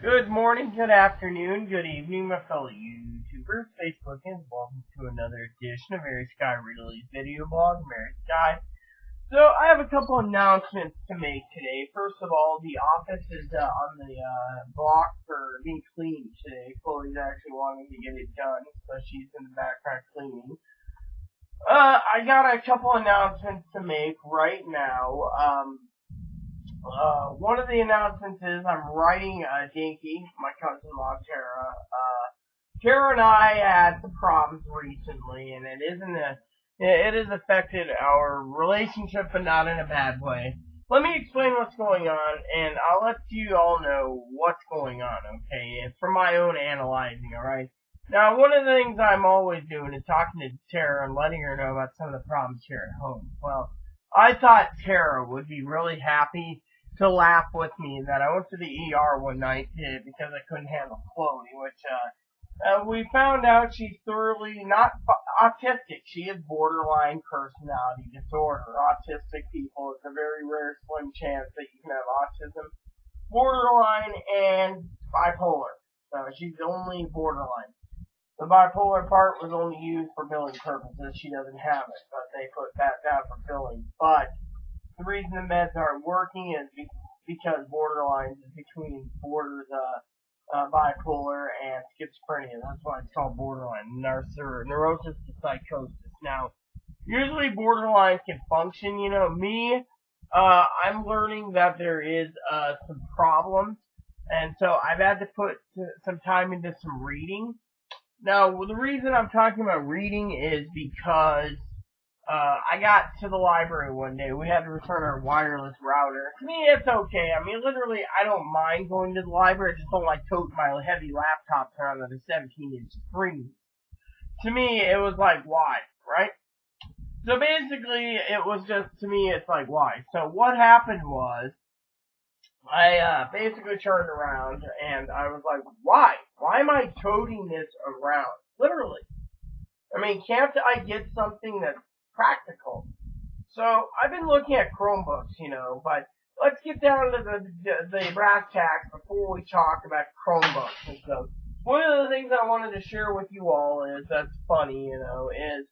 Good morning, good afternoon, good evening, my fellow YouTubers, Facebookers. Welcome to another edition of Mary Sky Ridley's video blog, Mary Sky. So, I have a couple announcements to make today. First of all, the office is on the block for being cleaned today. Chloe's actually wanting to get it done, so she's in the background cleaning. I got a couple announcements to make right now. One of the announcements is I'm writing Dinky, my cousin-in-law Tara. Tara and I had some problems recently, and it has affected our relationship, but not in a bad way. Let me explain what's going on, and I'll let you all know what's going on, okay? It's from my own analyzing, alright? Now, one of the things I'm always doing is talking to Tara and letting her know about some of the problems here at home. Well, I thought Tara would be really happy to laugh with me that I went to the ER one night because I couldn't handle Chloe, which we found out she's thoroughly not autistic. She has borderline personality disorder. Autistic people, it's a very rare, slim chance that you can have autism, borderline, and bipolar. So she's only borderline. The bipolar part was only used for billing purposes. She doesn't have it, but they put that down for billing. But the reason the meds aren't working is because borderline is between bipolar and schizophrenia. That's why it's called borderline. Neurosis to psychosis. Now, usually borderline can function. I'm learning that there is some problems, and so I've had to put some time into some reading. Now, the reason I'm talking about reading is because I got to the library one day. We had to return our wireless router. To me, it's okay. I mean, literally, I don't mind going to the library. I just don't like toting my heavy laptops around on a 17-inch screen. To me, it was like, why, right? So basically, it was just, to me, it's like, why? So what happened was, I basically turned around, and I was like, why? Why am I toting this around? Literally. I mean, can't I get something that's practical? So, I've been looking at Chromebooks, but let's get down to the brass tacks before we talk about Chromebooks and stuff. One of the things I wanted to share with you all is, that's funny, is,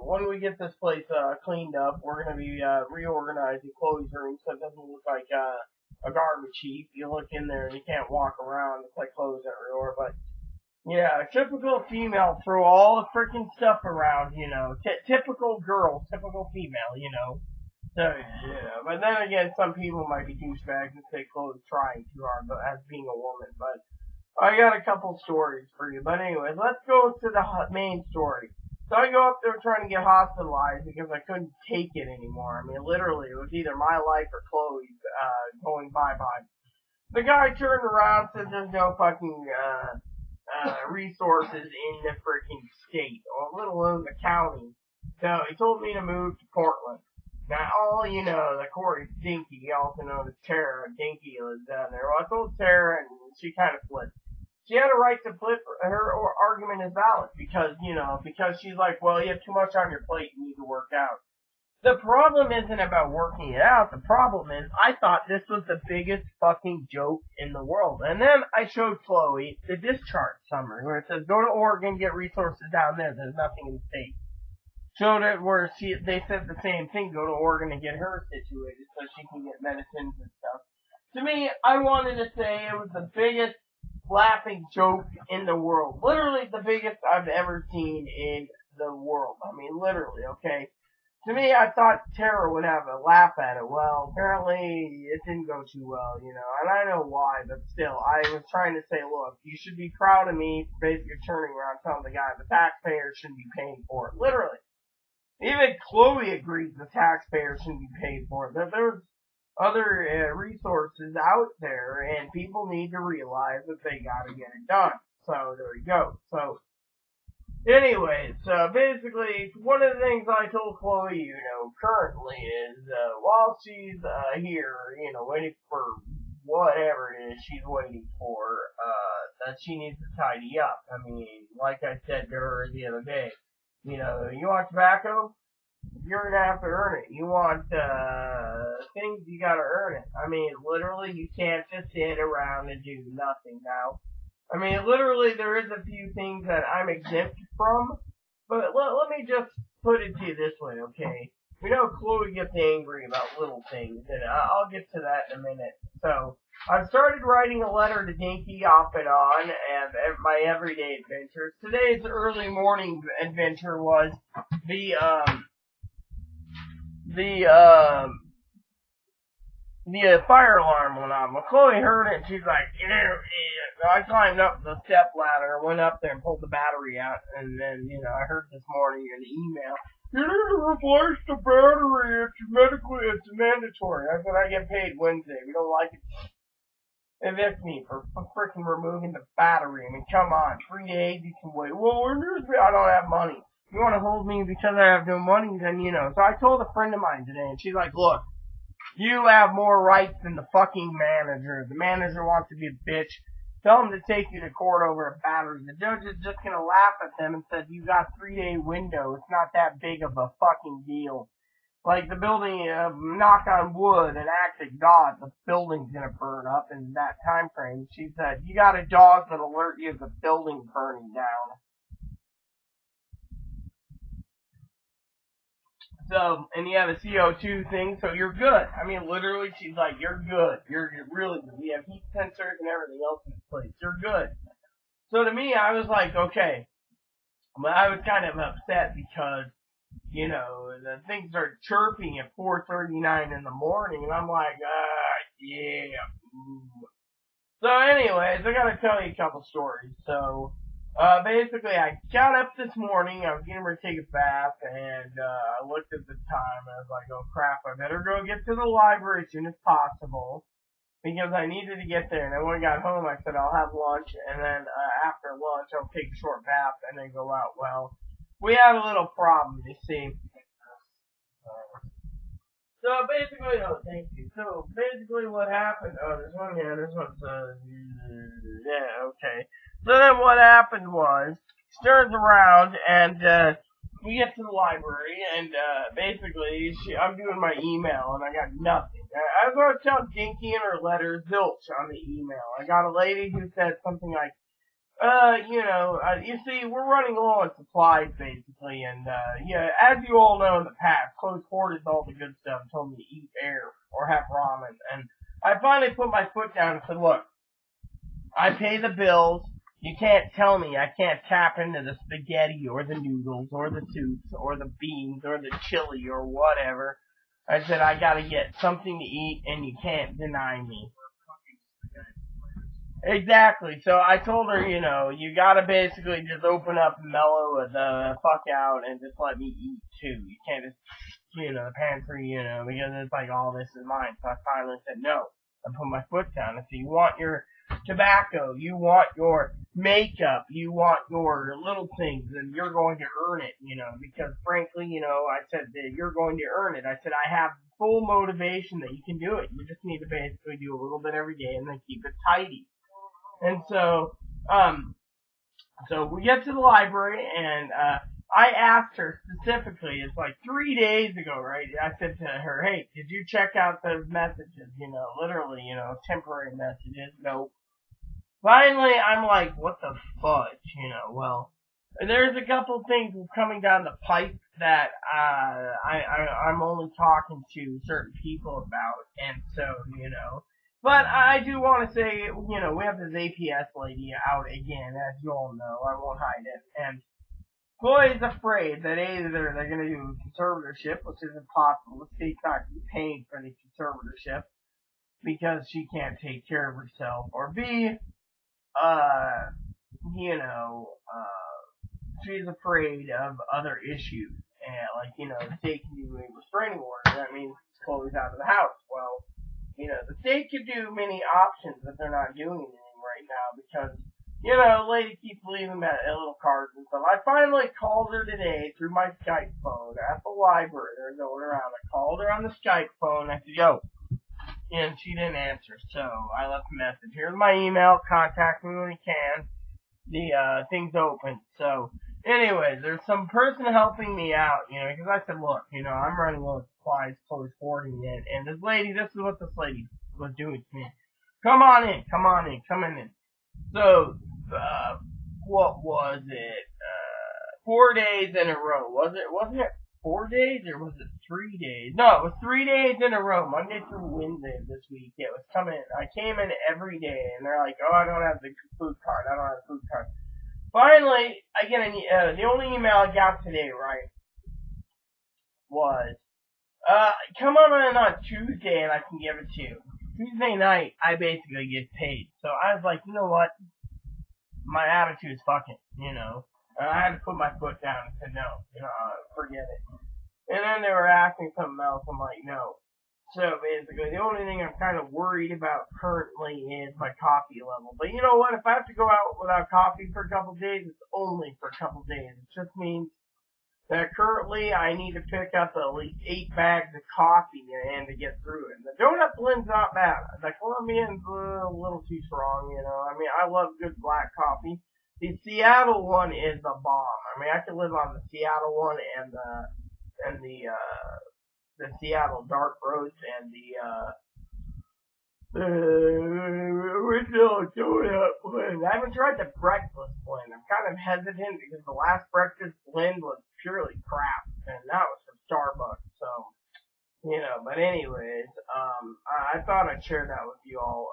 when we get this place, cleaned up, we're gonna be, reorganizing Chloe's room so it doesn't look like, a garbage heap. You look in there and you can't walk around, it's like clothes everywhere, but yeah, typical female, throw all the freaking stuff around, typical girl, typical female, So, yeah, but then again, some people might be douchebags and say Chloe's trying too hard, but as being a woman, but I got a couple stories for you. But anyways, let's go to the main story. So I go up there trying to get hospitalized because I couldn't take it anymore. I mean, literally, it was either my life or Chloe's, going bye-bye. The guy turned around and said there's no fucking, resources in the freaking state, or let alone the county. So he told me to move to Portland. Now, all you know, that Corey's Dinky, also known as Tara, Dinky lives down there. Well, I told Tara, and she kind of flipped. She had a right to flip. Her argument is valid because she's like, well, you have too much on your plate, you need to work out. The problem isn't about working it out. The problem is, I thought this was the biggest fucking joke in the world. And then I showed Chloe the discharge summary where it says, go to Oregon, get resources down there. There's nothing in the state. Showed it where they said the same thing, go to Oregon and get her situated so she can get medicines and stuff. To me, I wanted to say it was the biggest laughing joke in the world. Literally the biggest I've ever seen in the world. I mean, literally, okay? To me, I thought Tara would have a laugh at it. Well, apparently it didn't go too well, and I know why, but still, I was trying to say, look, you should be proud of me for basically turning around telling the guy the taxpayers shouldn't be paying for it. Literally. Even Chloe agrees the taxpayers shouldn't be paid for it. That there's other resources out there, and people need to realize that they gotta get it done. So, there you go. So, anyways, basically, one of the things I told Chloe, currently is, while she's, here, waiting for whatever it is she's waiting for, that she needs to tidy up. I mean, like I said to her the other day, you want tobacco? You're gonna have to earn it. You want things, you gotta earn it. I mean, literally, you can't just sit around and do nothing now. I mean, literally, there is a few things that I'm exempt from, but let me just put it to you this way, okay? We know Chloe gets angry about little things, and I'll get to that in a minute. So, I've started writing a letter to Dinky off and on, and my everyday adventures. Today's early morning adventure was the fire alarm went off. Well, Chloe heard it, and she's like, so I climbed up the step ladder, went up there and pulled the battery out, and then, I heard this morning an email. You need to replace the battery, it's mandatory. I said, I get paid Wednesday. We don't like it. Evict me for freaking removing the battery. I mean, come on, 3 days, you can wait. Well, I don't have money. You want to hold me because I have no money, then, So I told a friend of mine today, and she's like, look, you have more rights than the fucking manager. The manager wants to be a bitch. Tell him to take you to court over a battery. The judge is just going to laugh at them and says, you got 3-day window. It's not that big of a fucking deal. Like the building, knock on wood and act of God, the building's going to burn up in that time frame. She said, you got a dog that alert you if the building's burning down. So, and you have a CO2 thing, so you're good. I mean, literally, she's like, you're good. You're really good. We have heat sensors and everything else in place. You're good. So to me, I was like, okay. But I was kind of upset because, the things started chirping at 4:39 in the morning, and I'm like, yeah. So anyways, I gotta tell you a couple stories. So, basically, I got up this morning, I was getting ready to take a bath, and, I looked at the time, and I was like, oh crap, I better go get to the library as soon as possible, because I needed to get there, and then when I got home, I said, I'll have lunch, and then, after lunch, I'll take a short bath, and then go out. Well, we had a little problem, you see. So basically, thank you. So basically what happened, this one's, yeah, okay. So then what happened was, turns around and, we get to the library and, basically I'm doing my email and I got nothing. I was going to tell Dinky in her letter, zilch on the email. I got a lady who said something like, you see, we're running low on supplies, basically, and, as you all know in the past, Chloe hoarded all the good stuff and told me to eat air or have ramen, and I finally put my foot down and said, look, I pay the bills, you can't tell me I can't tap into the spaghetti or the noodles or the soups or the beans or the chili or whatever. I said, I gotta get something to eat, and you can't deny me. Exactly. So I told her, you gotta basically just open up and mellow the fuck out and just let me eat too. You can't just, the pantry, because it's like all this is mine. So I finally said no. I put my foot down. I said, you want your tobacco, you want your makeup, you want your little things, and you're going to earn it, because frankly, I said that you're going to earn it. I said, I have full motivation that you can do it. You just need to basically do a little bit every day and then keep it tidy. And so, so we get to the library, and I asked her specifically, it's like 3 days ago, right? I said to her, hey, did you check out those messages? Literally, temporary messages. Nope. Finally, I'm like, what the fudge? Well, there's a couple things coming down the pipe that I'm only talking to certain people about, and so, But I do want to say, we have this APS lady out again, as you all know. I won't hide it. And Chloe's afraid that either they're going to do conservatorship, which is impossible. The state's not going to be paying for the conservatorship because she can't take care of herself. Or B, she's afraid of other issues. And, the state can do a restraining order. That means Chloe's out of the house. Well, the state could do many options if they're not doing anything right now because, the lady keeps leaving little cards and stuff. I finally called her today through my Skype phone at the library. They're going around. I called her on the Skype phone. I said, yo. And she didn't answer, so I left a message. Here's my email. Contact me when you can. The thing's open. So Anyways, there's some person helping me out, because I said, look, I'm running low on supplies, Chloe's hoarding it, and this is what this lady was doing to me. Come on in, come in. So, what was it? 4 days in a row. Wasn't it 4 days or was it 3 days? No, it was 3 days in a row, Monday through Wednesday this week. It was coming. I came in every day, and they're like, oh, I don't have the food card. Finally, I get the only email I got today, right, was, come on Tuesday and I can give it to you. Tuesday night, I basically get paid. So I was like, you know what? My attitude is fucking, I had to put my foot down and said, no, forget it. And then they were asking something else. I'm like, no. So basically, the only thing I'm kind of worried about currently is my coffee level. But you know what? If I have to go out without coffee for a couple of days, it's only for a couple of days. It just means that currently I need to pick up at least 8 bags of coffee and to get through it. The donut blend's not bad. The Colombian's a little too strong, I mean, I love good black coffee. The Seattle one is the bomb. I mean, I could live on the Seattle one and the Seattle dark roast and the original donut blend. I haven't tried the breakfast blend. I'm kind of hesitant because the last breakfast blend was purely crap, and that was from Starbucks. So, but anyways, I thought I'd share that with you all.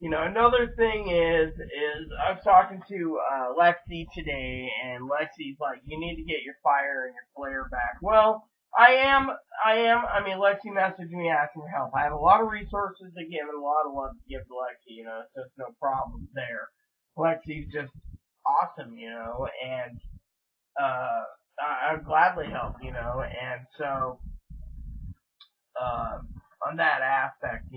Another thing is I was talking to Lexi today, and Lexi's like, you need to get your fire and your flare back. Well, I am. I mean, Lexi messaged me asking for help. I have a lot of resources to give and a lot of love to give to Lexi, so there's no problem there. Lexi's just awesome, and I'd gladly help, and so on that aspect,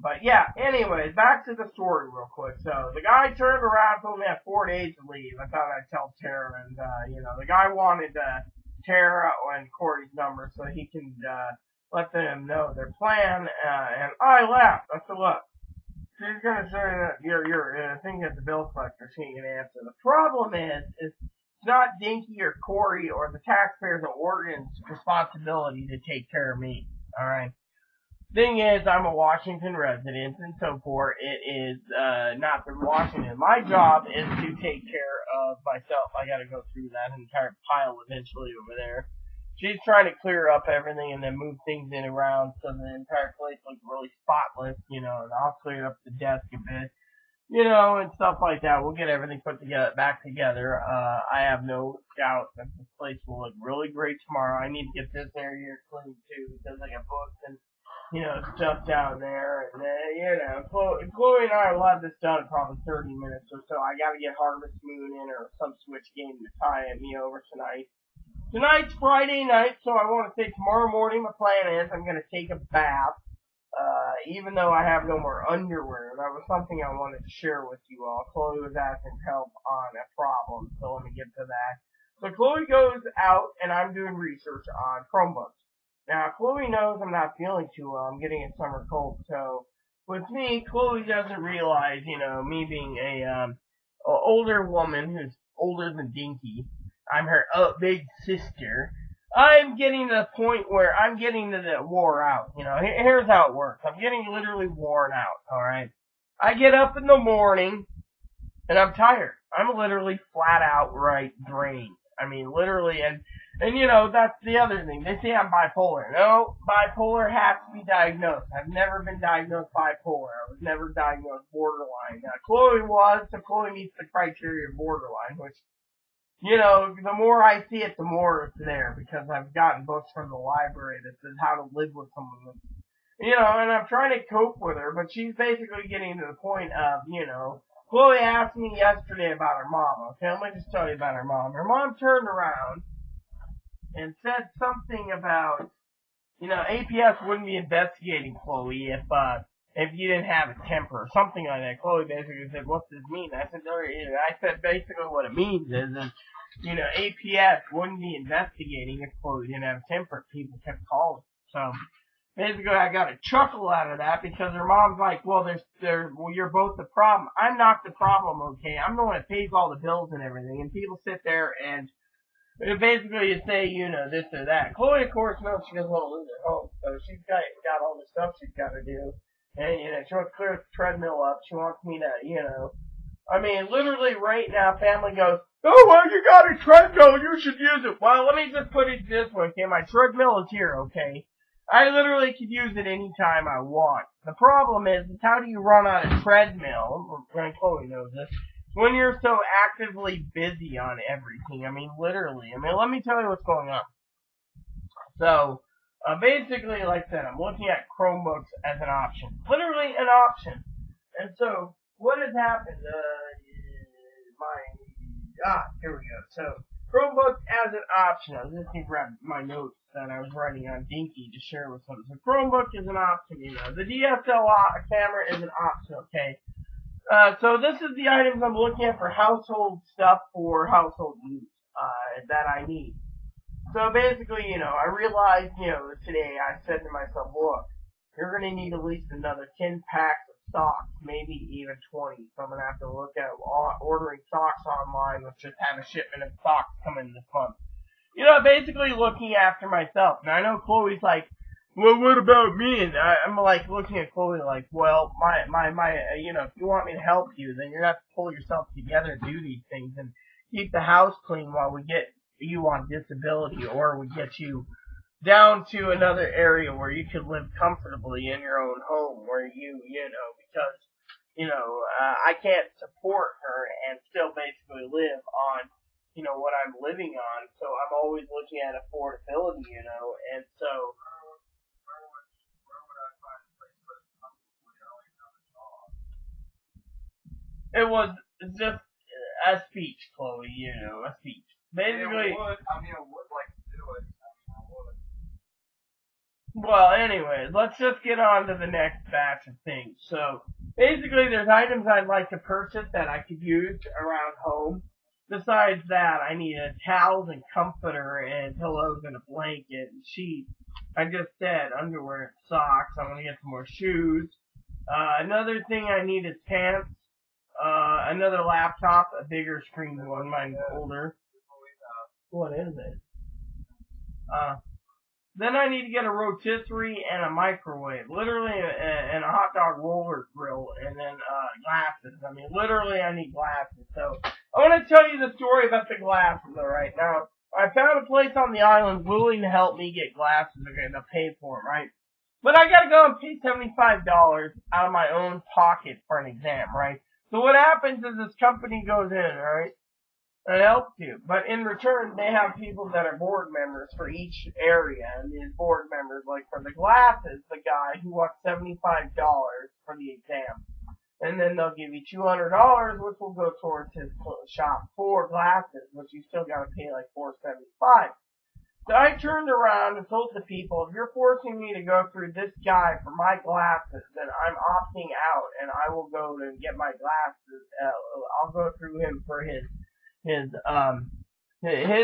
but yeah, anyways, back to the story real quick. So the guy turned around, told me I had 4 days to leave. I thought I'd tell Tara, and the guy wanted Tara and Corey's number so he can let them know their plan, and I laughed. I said, look, she's gonna say that you're thinking of the bill collector, she ain't gonna answer. The problem is it's not Dinky or Corey or the taxpayers of Oregon's responsibility to take care of me. Alright? Thing is, I'm a Washington resident, and so forth. It is not from Washington. My job is to take care of myself. I gotta go through that entire pile eventually over there. She's trying to clear up everything and then move things in around so the entire place looks really spotless, and I'll clear up the desk a bit, and stuff like that. We'll get everything put together, back together. I have no doubt that this place will look really great tomorrow. I need to get this area cleaned too because I got books and stuff down there, and Chloe and I will have this done in probably 30 minutes or so. I gotta get Harvest Moon in or some Switch game to tie me over tonight. Tonight's Friday night, so I want to say tomorrow morning my plan is I'm gonna take a bath, even though I have no more underwear. That was something I wanted to share with you all. Chloe was asking help on a problem, so let me get to that. So Chloe goes out, and I'm doing research on Chromebooks. Now, Chloe knows I'm not feeling too well. I'm getting a summer cold. So, with me, Chloe doesn't realize, me being a older woman who's older than Dinky, I'm her big sister, I'm getting to the point where I'm getting to the wore out. Here's how it works. I'm getting literally worn out, alright? I get up in the morning, and I'm tired. I'm literally flat out drained. I mean, literally, and that's the other thing. They say I'm bipolar. No, bipolar has to be diagnosed. I've never been diagnosed bipolar. I was never diagnosed borderline. Now, Chloe was, so Chloe meets the criteria of borderline, which, the more I see it, the more it's there, because I've gotten books from the library that says how to live with someone that's, and I'm trying to cope with her, but she's basically getting to the point of, Chloe asked me yesterday about her mom. Okay, let me just tell you about her mom. Her mom turned around and said something about, APS wouldn't be investigating Chloe if you didn't have a temper or something like that. Chloe basically said, "What's this mean?" I said basically what it means is APS wouldn't be investigating if Chloe didn't have a temper. People kept calling. So, basically I got a chuckle out of that because her mom's like, well, you're both the problem. I'm not the problem, okay? I'm the one that pays all the bills and everything. And people sit there and basically say, this or that. Chloe, of course, knows she doesn't want to lose her home, so she's got all the stuff she's got to do. And, she wants to clear the treadmill up. She wants me to, I mean, literally right now, family goes, oh, well, you got a treadmill, you should use it. Well, let me just put it this way, okay? My treadmill is here, okay? I literally could use it anytime I want. The problem is how do you run on a treadmill? And Chloe knows this. When you're so actively busy on everything. I mean, literally. I mean, let me tell you what's going on. So, basically, like I said, I'm looking at Chromebooks as an option. Literally an option. And so, what has happened? Here we go. So, Chromebook as an option. I was just going to grab my notes that I was writing on Dinky to share with them. So, Chromebook is an option, The DSLR camera is an option, okay? So this is the items I'm looking at for household stuff for household use, that I need. So basically, I realized, today I said to myself, look, you're going to need at least another 10 packs of socks, maybe even 20. So I'm going to have to look at ordering socks online, let's just have a shipment of socks come in this month. Basically looking after myself. Now I know Chloe's like, well, what about me? And I'm like looking at Chloe like, well, if you want me to help you, then you're gonna have to pull yourself together and do these things and keep the house clean while we get you on disability, or we get you down to another area where you can live comfortably in your own home, where because I can't support her and still basically live on, what I'm living on. So I'm always looking at affordability, and so. It was just a speech, Chloe, a speech. Basically. I would like to do it. I would. Well, anyways, let's just get on to the next batch of things. So, basically, there's items I'd like to purchase that I could use around home. Besides that, I need a towels and comforter and pillows and a blanket and sheets. I just said underwear and socks. I'm gonna get some more shoes. Another thing I need is pants. Another laptop, a bigger screen one, mine's older. What is it? Then I need to get a rotisserie and a microwave. Literally, and a hot dog roller grill, and then, glasses. I mean, literally I need glasses. So, I want to tell you the story about the glasses, alright? Now, I found a place on the island willing to help me get glasses. They're going to pay for them, right? But I gotta go and pay $75 out of my own pocket for an exam, right? So what happens is this company goes in, right, and helps you. But in return, they have people that are board members for each area. And these board members, like for the glasses, the guy who wants $75 for the exam. And then they'll give you $200, which will go towards his shop for glasses, which you still gotta pay like $475. So I turned around and told the people, if you're forcing me to go through this guy for my glasses, then I'm opting out, and I will go and get my glasses. I'll go through him for his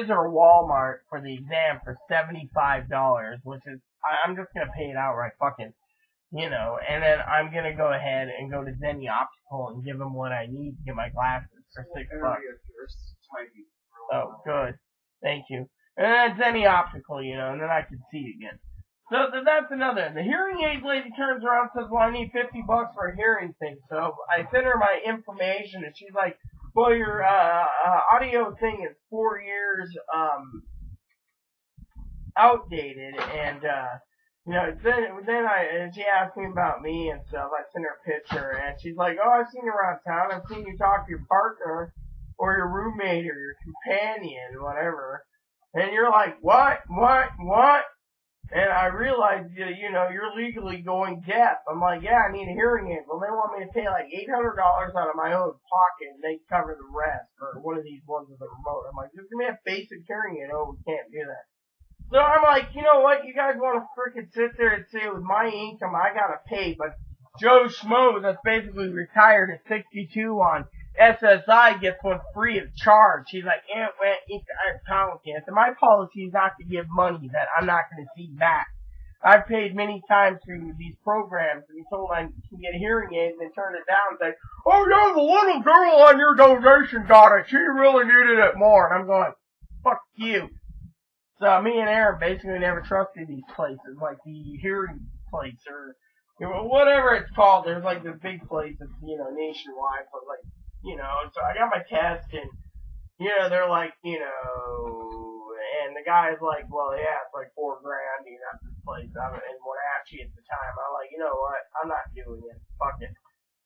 or Walmart for the exam for $75, which is, I'm just gonna pay it outright, fucking, and then I'm gonna go ahead and go to Zenny Optical and give him what I need to get my glasses for $6. Oh, good. Thank you. And then it's Zenny Optical, and then I can see again. So that's another. The hearing aid lady turns around and says, well, I need $50 for a hearing thing. So I sent her my information, and she's like, well, your audio thing is 4 years outdated, and then she asked me about me and stuff. I sent her a picture, and she's like, oh, I've seen you around town. I've seen you talk to your partner or your roommate or your companion, whatever. And you're like, what? And I realized, you're legally going deaf. I'm like, yeah, I need a hearing aid. Well, they want me to pay like $800 out of my own pocket, and they cover the rest for one of these ones with a remote. I'm like, just give me a basic hearing aid. Oh, we can't do that. So I'm like, you know what? You guys want to freaking sit there and say with my income, I gotta pay, but Joe Schmo that's basically retired at 62 on SSI gets one free of charge. He's like, it's complicated. So my policy is not to give money that I'm not going to see back. I've paid many times through these programs to be told I can get hearing aids and turn it down and say, oh no, the little girl on your donation got it. She really needed it more. And I'm going, fuck you. So me and Aaron basically never trusted these places, like the hearing place or whatever it's called. There's like this big place that's, nationwide, but like, so I got my test and, they're like, and the guy's like, well, yeah, it's like $4,000, at this place. In Wenatchee at the time. I'm like, you know what? I'm not doing it. Fuck it.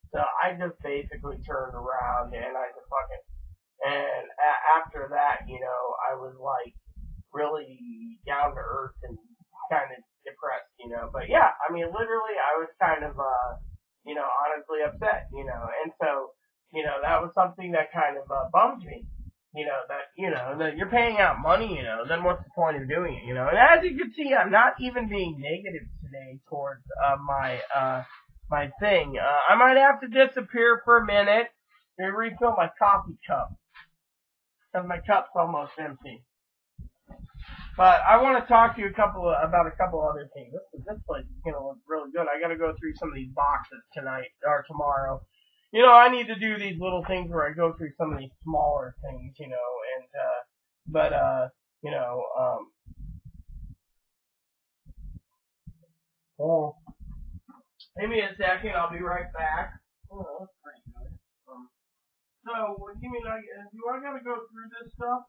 So I just basically turned around and I said, fuck it. And after that, I was like really down to earth and kind of depressed, But yeah, I mean, literally, I was kind of, honestly upset, And so, that was something that kind of bummed me. That you're paying out money, then what's the point of doing it, And as you can see, I'm not even being negative today towards, my thing. I might have to disappear for a minute and refill my coffee cup. Because my cup's almost empty. But I want to talk to you about a couple other things. This place is going to look really good. I got to go through some of these boxes tonight, or tomorrow. I need to do these little things where I go through some of these smaller things, oh, give me a second, I'll be right back. Oh, that's pretty good. So, give me do I gotta go through this stuff?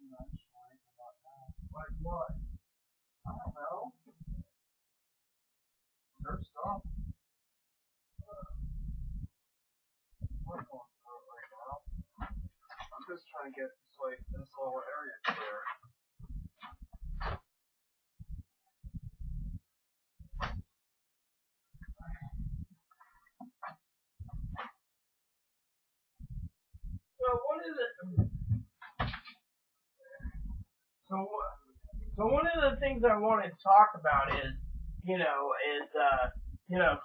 I'm not sure about that. Like what? I don't know. There's stuff. I'm just trying to get this whole area clear. So one of the things I wanted to talk about is,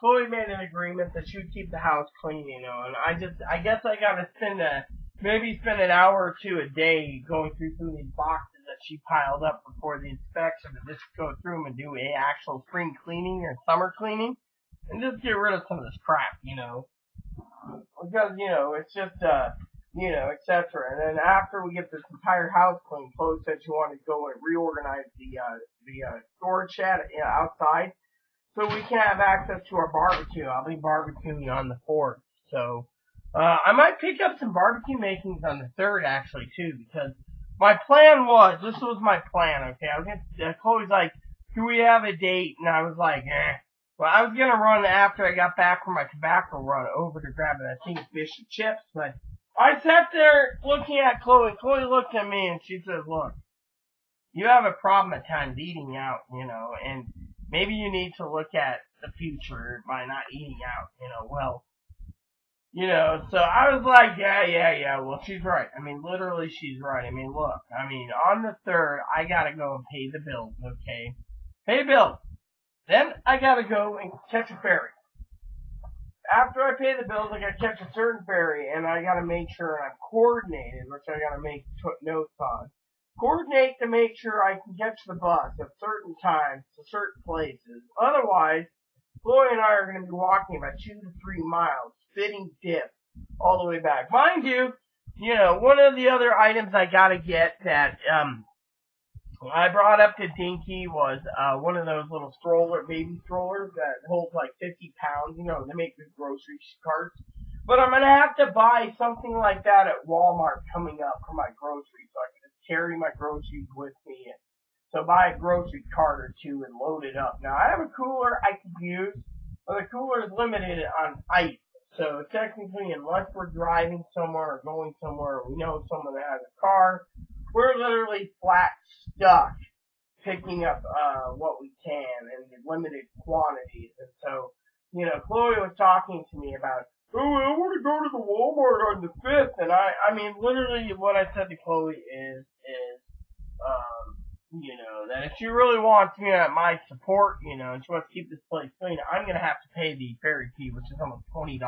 Chloe made an agreement that she would keep the house clean, and I guess I gotta spend an hour or two a day going through some of these boxes that she piled up before the inspection and just go through them and do a actual spring cleaning or summer cleaning and just get rid of some of this crap, because, it's just, etc. And then after we get this entire house clean, Chloe said she wanted to go and reorganize the storage shed outside so we can have access to our barbecue. I'll be barbecuing on the 4th. So, I might pick up some barbecue makings on the 3rd actually too, because my plan was, this was my plan, okay? Chloe's like, do we have a date? And I was like, eh. Well, I was gonna run after I got back from my tobacco run over to grab that thing of fish and chips, but I sat there looking at Chloe, and Chloe looked at me and she says, look, you have a problem at times eating out, and maybe you need to look at the future by not eating out, so I was like, yeah, well, she's right. I mean, literally, she's right. I mean, look, on the 3rd, I gotta go and pay the bills, okay? Pay bills. Then I gotta go and catch a ferry. After I pay the bills, I gotta catch a certain ferry, and I gotta make sure I'm coordinated, which I gotta make notes on. Coordinate to make sure I can catch the bus at certain times to certain places. Otherwise, Chloe and I are gonna be walking about 2 to 3 miles, spitting dip, all the way back. Mind you, one of the other items I gotta get that, I brought up to Dinky was one of those little baby strollers that holds like 50 pounds. They make the grocery carts. But I'm gonna have to buy something like that at Walmart coming up for my groceries, so I can just carry my groceries with me. So buy a grocery cart or two and load it up. Now I have a cooler I could use, but the cooler is limited on ice. So technically, unless we're driving somewhere or going somewhere, we know someone that has a car, we're literally flat stuck picking up what we can in limited quantities. And so, Chloe was talking to me about, oh, I want to go to the Walmart on the 5th. And I mean, literally what I said to Chloe is, that if she really wants, my support, and she wants to keep this place clean, I'm going to have to pay the ferry fee, which is almost $20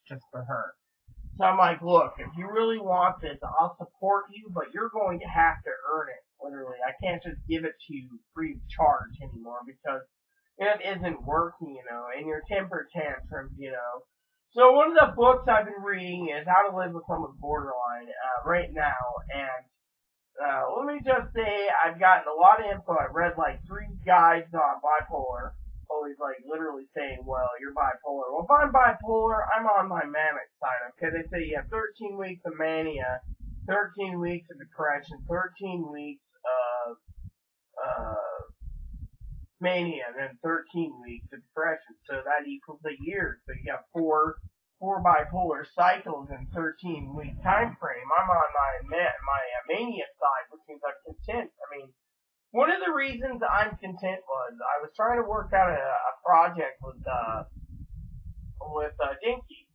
just for her. So I'm like, look, if you really want this, I'll support you, but you're going to have to earn it. literally. I can't just give it to you free of charge anymore because it isn't working, and your temper tantrums, So one of the books I've been reading is How to Live with Someone with Borderline, right now, and let me just say I've gotten a lot of info. I read like 3 guides on bipolar. Always like literally saying, well, you're bipolar. Well, if I'm bipolar, I'm on my manic side, okay? They say you have 13 weeks of mania, 13 weeks of depression, 13 weeks of, mania, and then 13 weeks of depression. So that equals a year. So you have four bipolar cycles in 13-week time frame. I'm on my mania side, which means I'm content. I mean, one of the reasons I'm content was I was trying to work out a project with Dinky,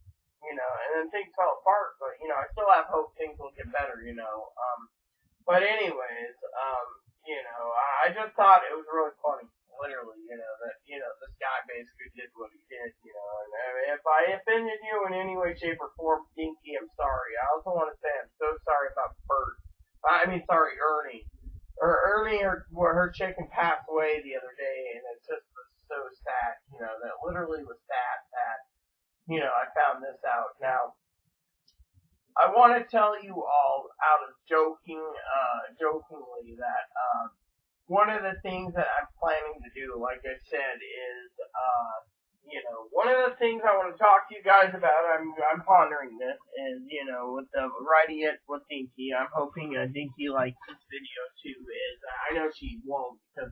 and then things fell apart. But I still have hope things will get better. But anyways, I just thought it was really funny. Literally, that, this guy basically did what he did, and I mean, if I offended you in any way, shape, or form, Dinky, I'm sorry. I also want to say I'm so sorry about Bert. Sorry, Ernie. Ernie, her chicken passed away the other day, and it just was so sad, that literally was sad that, I found this out. Now, I want to tell you all out of jokingly that, one of the things that I'm planning to do, like I said, is, one of the things I want to talk to you guys about, I'm pondering this, is, with writing it with Dinky, I'm hoping Dinky likes this video too, is, I know she won't, because,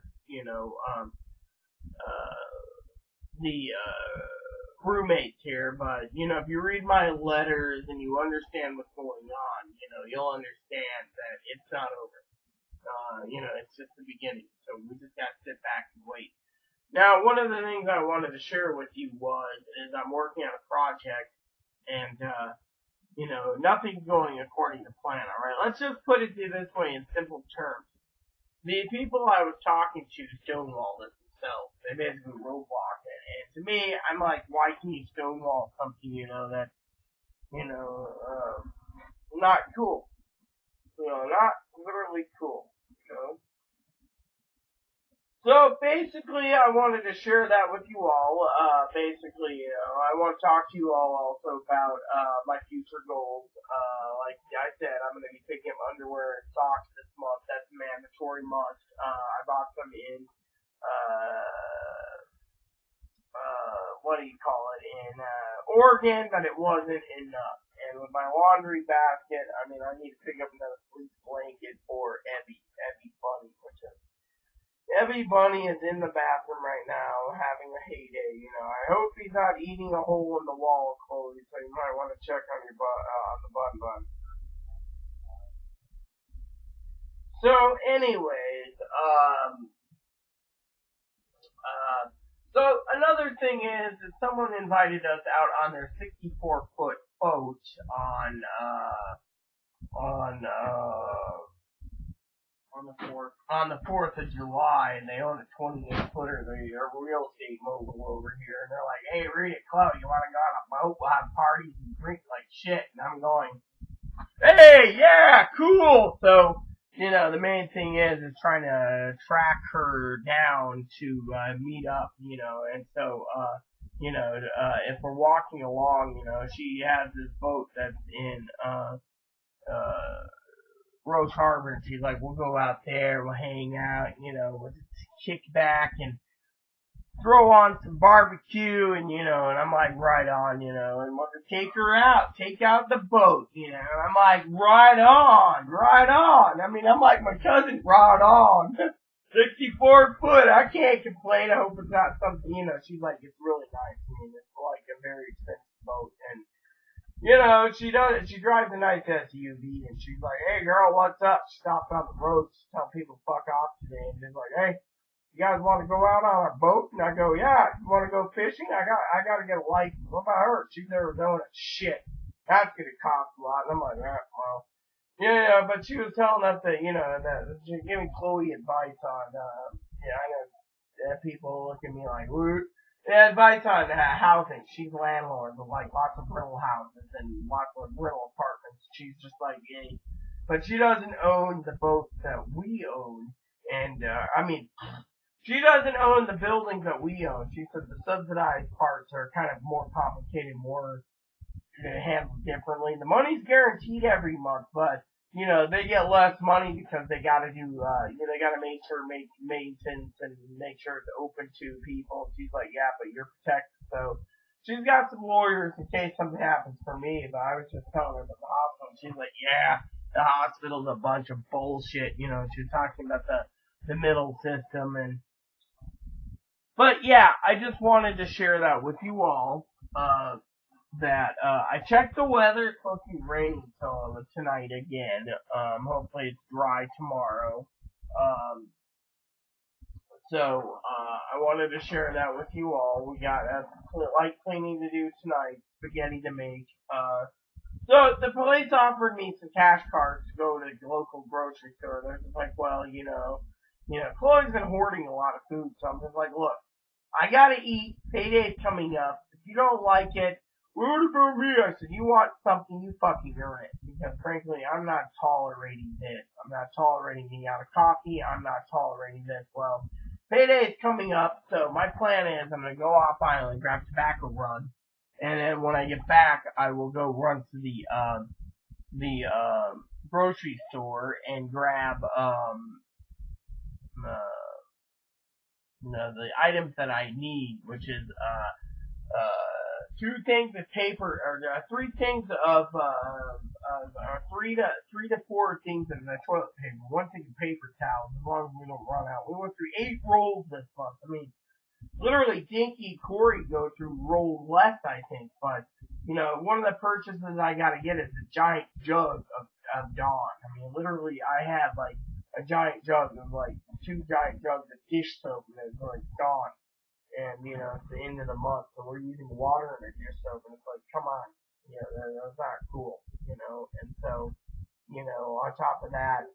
the, roommates here, but, if you read my letters and you understand what's going on, you'll understand that it's not over. It's just the beginning. So we just gotta sit back and wait. Now, one of the things I wanted to share with you is I'm working on a project, and, nothing's going according to plan, alright? Let's just put it this way in simple terms. The people I was talking to stonewalled it themselves. They basically roadblocked it. And to me, I'm like, why can you stonewall something, that, not cool. Not literally cool. So basically, I wanted to share that with you all. I want to talk to you all also about my future goals. Like I said, I'm going to be picking up underwear and socks this month. That's a mandatory must. I bought some in in Oregon, but it wasn't enough. And with my laundry basket, I need to pick up another fleece blanket for Evie Bunny, Evie Bunny is in the bathroom right now, having a heyday. I hope he's not eating a hole in the wall, Chloe. So you might want to check on your the bun. So, anyways, so another thing is that someone invited us out on their 64-foot boat on the 4th of July, and they own a 28-footer. They're a real estate mogul over here, and they're like, hey, Rita, Chloe, you want to go on a boat? We'll have parties and drink like shit. And I'm going, hey, yeah, cool. So, the main thing is trying to track her down to meet up, and so, if we're walking along, she has this boat that's in Rose Harbor, and she's like, we'll go out there, we'll hang out, we'll just kick back and throw on some barbecue, and I'm like, right on, and we'll take her out, take out the boat, I'm like, right on, I'm like my cousin, right on, 64 foot, I can't complain, I hope it's not something, she's like, it's really nice, it's like a very expensive boat, and she drives a nice SUV, and she's like, hey girl, what's up? She stops on the road to tell people fuck off today, and she's like, hey, you guys want to go out on our boat? And I go, yeah, you want to go fishing? I gotta get a license. What about her? She's Arizona. Shit. That's gonna cost a lot. And I'm like, well, yeah, but she was telling us that, that she's giving Chloe advice on, I know people look at me like, woo. Yeah, advice on housing. She's a landlord with like lots of rental houses and lots of rental apartments. She's just like, hey, but she doesn't own the boats that we own. And, she doesn't own the buildings that we own. She said the subsidized parts are kind of more complicated, more handled differently. The money's guaranteed every month, but they get less money because they gotta do, they gotta make sure make maintenance and make sure it's open to people. And she's like, yeah, but you're protected. So she's got some lawyers in case something happens for me. But I was just telling her about the hospital. She's like, yeah, the hospital's a bunch of bullshit. She was talking about the middle system but yeah, I just wanted to share that with you all. That I checked the weather. It's supposed to be raining tonight again. Hopefully it's dry tomorrow. So I wanted to share that with you all. We got light cleaning to do tonight, spaghetti to make. So the police offered me some cash cards to go to the local grocery store. They're just like, well, Chloe's been hoarding a lot of food, so I'm just like, look, I gotta eat. Payday's coming up. If you don't like it, what about me? I said, you want something, you fucking earn it. Because frankly, I'm not tolerating this. I'm not tolerating being out of coffee. I'm not tolerating this. Well, payday is coming up, so my plan is I'm gonna go off island, grab tobacco run, and then when I get back, I will go run to the grocery store and grab the items that I need, which is 2 things of paper, or 3 things of 3 to 4 things of toilet paper, 1 thing of paper towels, as long as we don't run out. We went through 8 rolls this month. I mean, literally, Dinky Corey go through rolls less, I think, but one of the purchases I gotta get is a giant jug of Dawn. I mean, literally, I have like a giant jug of 2 giant jugs of dish soap, and it's like Dawn. And, it's the end of the month, so we're using water in our dish soap, and it's like, come on, that's not cool, and so, on top of that,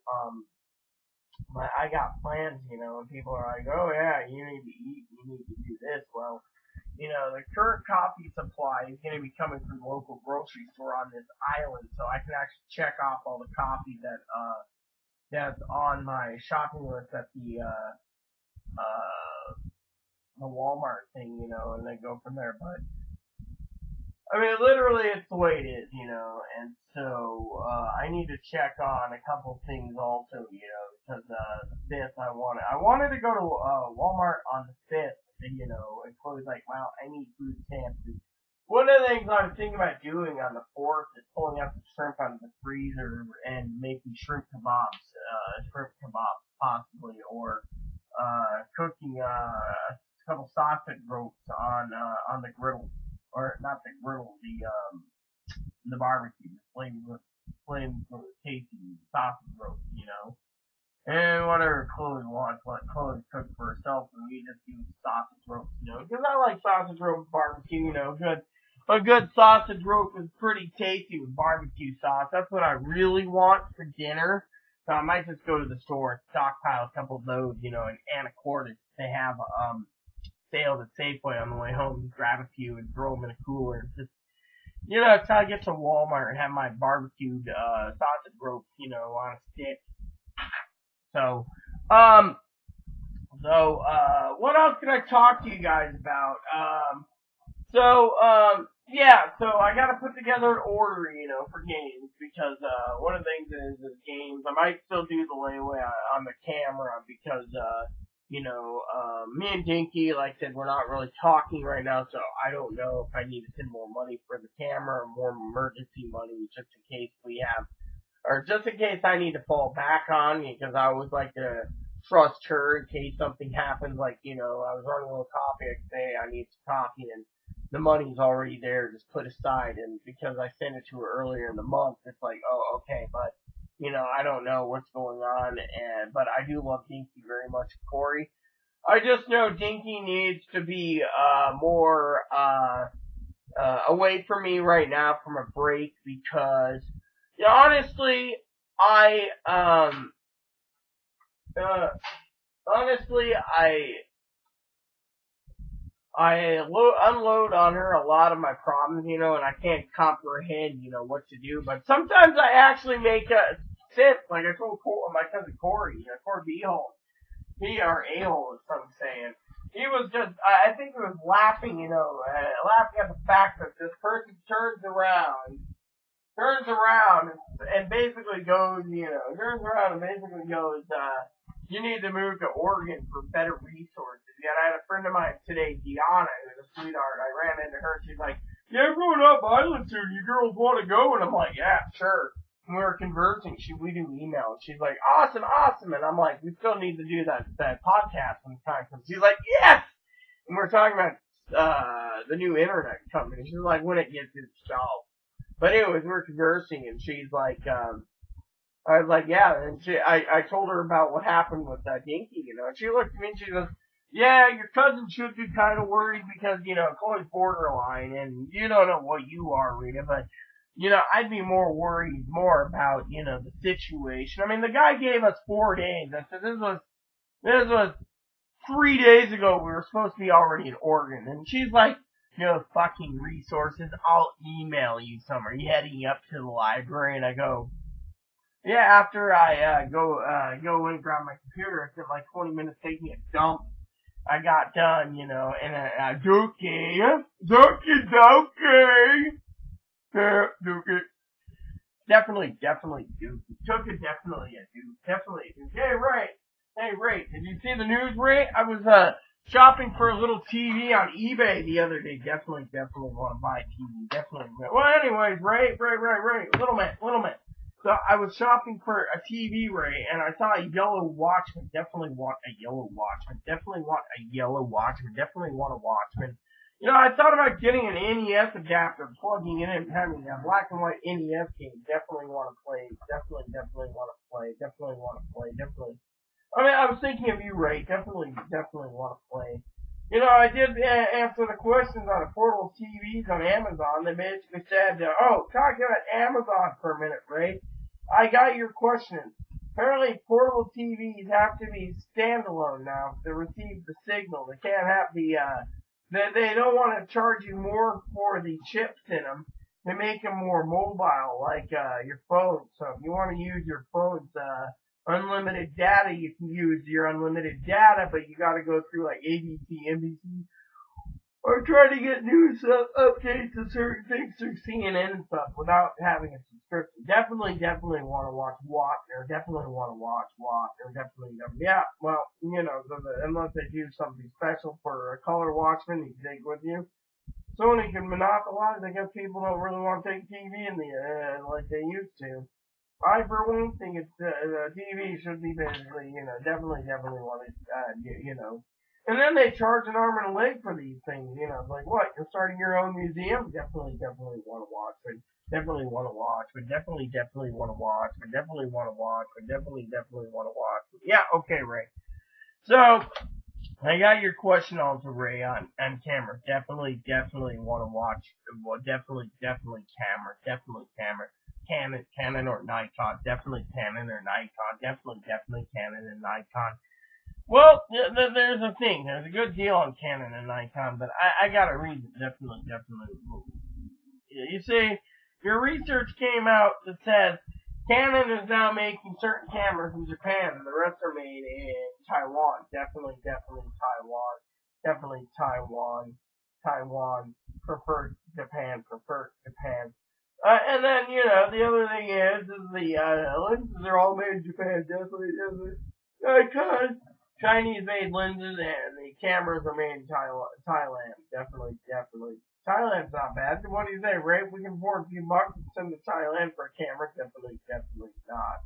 I got plans, and people are like, oh yeah, you need to eat, you need to do this. Well, the current coffee supply is going to be coming from the local grocery store on this island, so I can actually check off all the coffee that's on my shopping list at the Walmart thing, and then go from there. But I mean, literally, it's the way it is, and so I need to check on a couple things also, because the 5th I wanted to go to Walmart on the 5th, and Chloe's like, well, I need food stamps. One of the things I was thinking about doing on the 4th is pulling out the shrimp out of the freezer and making shrimp kebabs possibly, or cooking a couple sausage ropes on the griddle, or not the griddle, the barbecue, flame tasty sausage ropes, and whatever Chloe wants, let Chloe cook for herself, and we just do sausage ropes, because I like sausage rope barbecue, a good sausage rope is pretty tasty with barbecue sauce. That's what I really want for dinner. So I might just go to the store and stockpile a couple of those, in Anacortes. They have sale at Safeway on the way home. Just grab a few and throw them in a cooler. Just, until I get to Walmart and have my barbecued sausage rope, on a stick. So, what else can I talk to you guys about? So I gotta put together an order, for games, because, one of the things is games, I might still do the layaway on the camera, because, me and Dinky, like I said, we're not really talking right now, so I don't know if I need to send more money for the camera, or more emergency money, just in case just in case I need to fall back on, because I always like to trust her in case something happens, like, I was running a little coffee, I could say I need some coffee, and the money's already there, just put aside, and because I sent it to her earlier in the month, it's like, oh, okay, but, I don't know what's going on, but I do love Dinky very much, Corey. I just know Dinky needs to be, more, away from me right now from a break, because, honestly, I unload on her a lot of my problems, and I can't comprehend, what to do. But sometimes I actually make since, like I told my cousin Corey, Corey B-hole, he or A-hole, as some saying, he was just, I think he was laughing, laughing at the fact that this person turns around and basically goes, you need to move to Oregon for better resources. Yet I had a friend of mine today, Deanna, who's a sweetheart. I ran into her. She's like, yeah, I'm going up island soon. You girls want to go? And I'm like, yeah, sure. And we were conversing. We do email. She's like, awesome. And I'm like, we still need to do that podcast when the time comes. She's like, yes! And we're talking about the new internet company. She's like, when it gets installed. But anyways, we're conversing, and she's like, I was like, yeah, and I told her about what happened with Dinky, and she looked at me and she goes, yeah, your cousin should be kind of worried because, Chloe's borderline, and you don't know what you are, Rita, but, I'd be worried about, the situation. I mean, the guy gave us 4 days. I said, this was 3 days ago. We were supposed to be already in Oregon, and she's like, fucking resources, I'll email you some. Are you heading up to the library? And I go, yeah, after I go in and grab my computer, I spent like 20 minutes taking a dump. I got done, and Dookie. Definitely Dookie. Took it, definitely a Duke. Definitely a Duke. Hey, Ray, did you see the news, Ray? I was, shopping for a little TV on eBay the other day. Definitely want to buy a TV. Definitely. Well, anyways, Ray, little man. So I was shopping for a TV, Ray, and I saw a yellow Watchman. Definitely want a yellow Watchman. Definitely want a Watchman. I thought about getting an NES adapter, plugging it in, having a black and white NES game. Definitely want to play. Definitely want to play. I mean, I was thinking of you, Ray. Definitely want to play. I did answer the questions on the portable TVs on Amazon. They basically said, talking about Amazon for a minute, Ray. I got your questions. Apparently, portable TVs have to be standalone now to receive the signal. They can't have they don't want to charge you more for the chips in them. They make them more mobile, like your phone. So if you want to use your phone's unlimited data, you can use your unlimited data, but you gotta go through like ABC, NBC, or try to get news updates of certain things through CNN and stuff without having a subscription. Definitely want to watch Wapner. Yeah, well, unless they do something special for a color Watchman you can take with you. Sony can monopolize. I guess people don't really want to take TV in the like they used to. I, for one, think TV should be basically, definitely want to, And then they charge an arm and a leg for these things, like what? You're starting your own museum? Definitely want to watch, but definitely want to watch. Yeah, okay, Ray. So, I got your question also, Ray, on camera. Definitely want to watch. Well, definitely camera. Canon or Nikon. Definitely Canon or Nikon. Definitely Canon and Nikon. Well, there's a thing. There's a good deal on Canon and Nikon, but I gotta read it. Definitely. You see, your research came out that says Canon is now making certain cameras in Japan, and the rest are made in Taiwan. Definitely Taiwan. Taiwan. Preferred Japan. And then, the other thing is the lenses are all made in Japan. Definitely. Nikon. Chinese-made lenses, and the cameras are made in Thailand. Definitely. Thailand's not bad. What do you say, Ray? If we can afford a few bucks and send to Thailand for a camera, definitely not.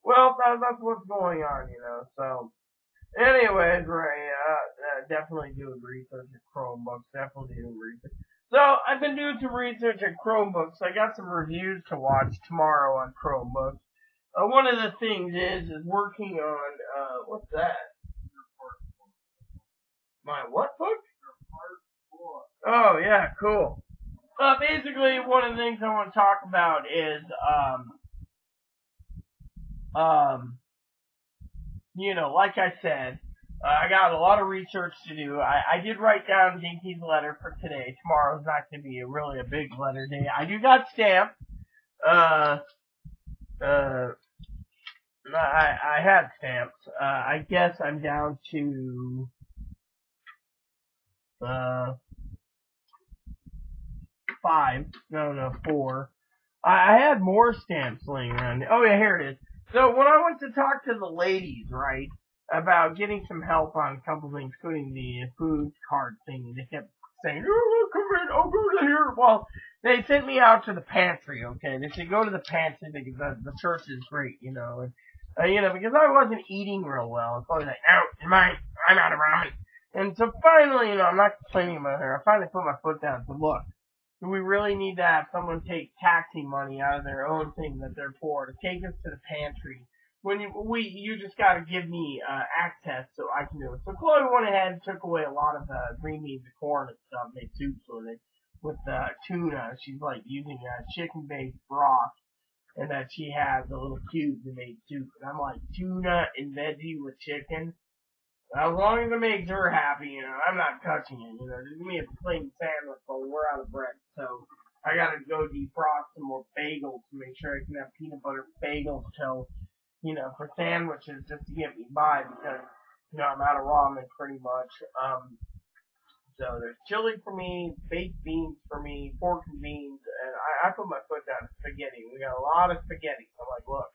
Well, that's what's going on, so. Anyways, Ray, definitely doing research at Chromebooks. So, I've been doing some research at Chromebooks. I got some reviews to watch tomorrow on Chromebooks. One of the things is working on, what's that? My what book? Oh, yeah, cool. Basically, one of the things I want to talk about is, like I said, I got a lot of research to do. I did write down Dinky's letter for today. Tomorrow's not going to be really a big letter day. I do got stamped. I had stamps. I guess I'm down to 5. No, 4. I had more stamps laying around. Oh yeah, here it is. So when I went to talk to the ladies, right, about getting some help on a couple things, including the food card thing, they kept saying, "Oh, come in, I'll go to here." Well, they sent me out to the pantry. Okay, they said go to the pantry because the church is great, you know, and because I wasn't eating real well. It's always like, "No, I'm out of ramen." And so finally, I'm not complaining about her. I finally put my foot down and said, "Look, do we really need to have someone take taxi money out of their own thing that they're poor to take us to the pantry? When you just gotta give me access so I can do it." So Chloe went ahead and took away a lot of green beans and corn and stuff, made soups with it, with tuna. She's like using chicken based broth, and that she has the little cubes and made soup. And I'm like, tuna and veggie with chicken. As long as it makes her happy, I'm not touching it. Just give me a plain sandwich, but we're out of bread. So I gotta go defrost some more bagels to make sure I can have peanut butter bagels till, for sandwiches just to get me by because, I'm out of ramen pretty much. So there's chili for me, baked beans for me, pork and beans, and I put my foot down to spaghetti. We got a lot of spaghetti. So I'm like, look,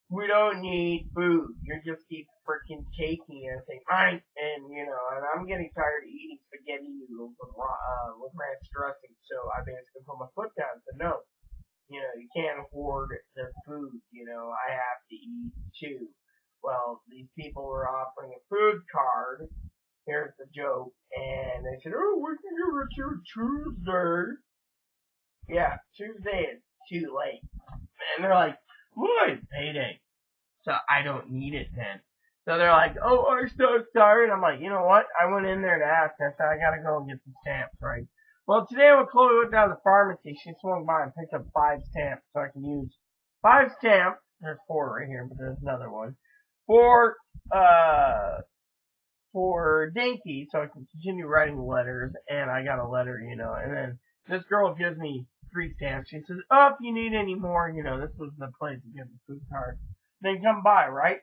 we don't need food. You just keep freaking taking it and saying, fine. And, and I'm getting tired of eating spaghetti noodles with ranch dressing. So I basically put my foot down and said, no, you can't hoard the food. I have to eat too. Well, these people were offering a food card. Here's the joke. And they said, oh, we can give it to you Tuesday. Yeah, Tuesday is too late. And they're like, what? Payday. So I don't need it then. So they're like, oh, I'm so sorry. And I'm like, you know what? I went in there to ask. I said, I gotta go and get some stamps, right? Well, today when Chloe went down to the pharmacy, she swung by and picked up 5 stamps so I can use 5 stamps. There's 4 right here, but there's another one. For Dinky, so I can continue writing letters, and I got a letter, and then this girl gives me 3 stamps. She says, oh, if you need any more, this was the place to get the food card. Then come by, right?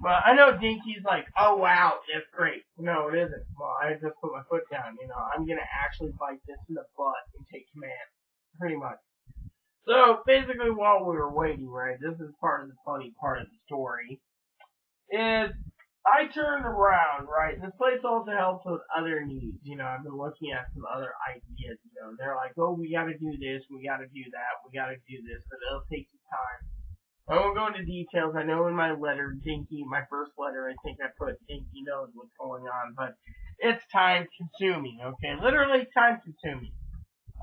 Well, I know Dinky's like, oh wow, that's great. No, it isn't. Well, I just put my foot down, I'm gonna actually bite this in the butt and take command. Pretty much. So, basically while we were waiting, right, this is part of the funny part of the story, is I turned around, right? This place also helps with other needs. I've been looking at some other ideas. They're like, oh, we gotta do this, we gotta do that, we gotta do this, but it'll take some time. I won't go into details. I know in my letter, Dinky, my first letter, I think I put Dinky knows what's going on, but it's time consuming, okay? Literally time consuming.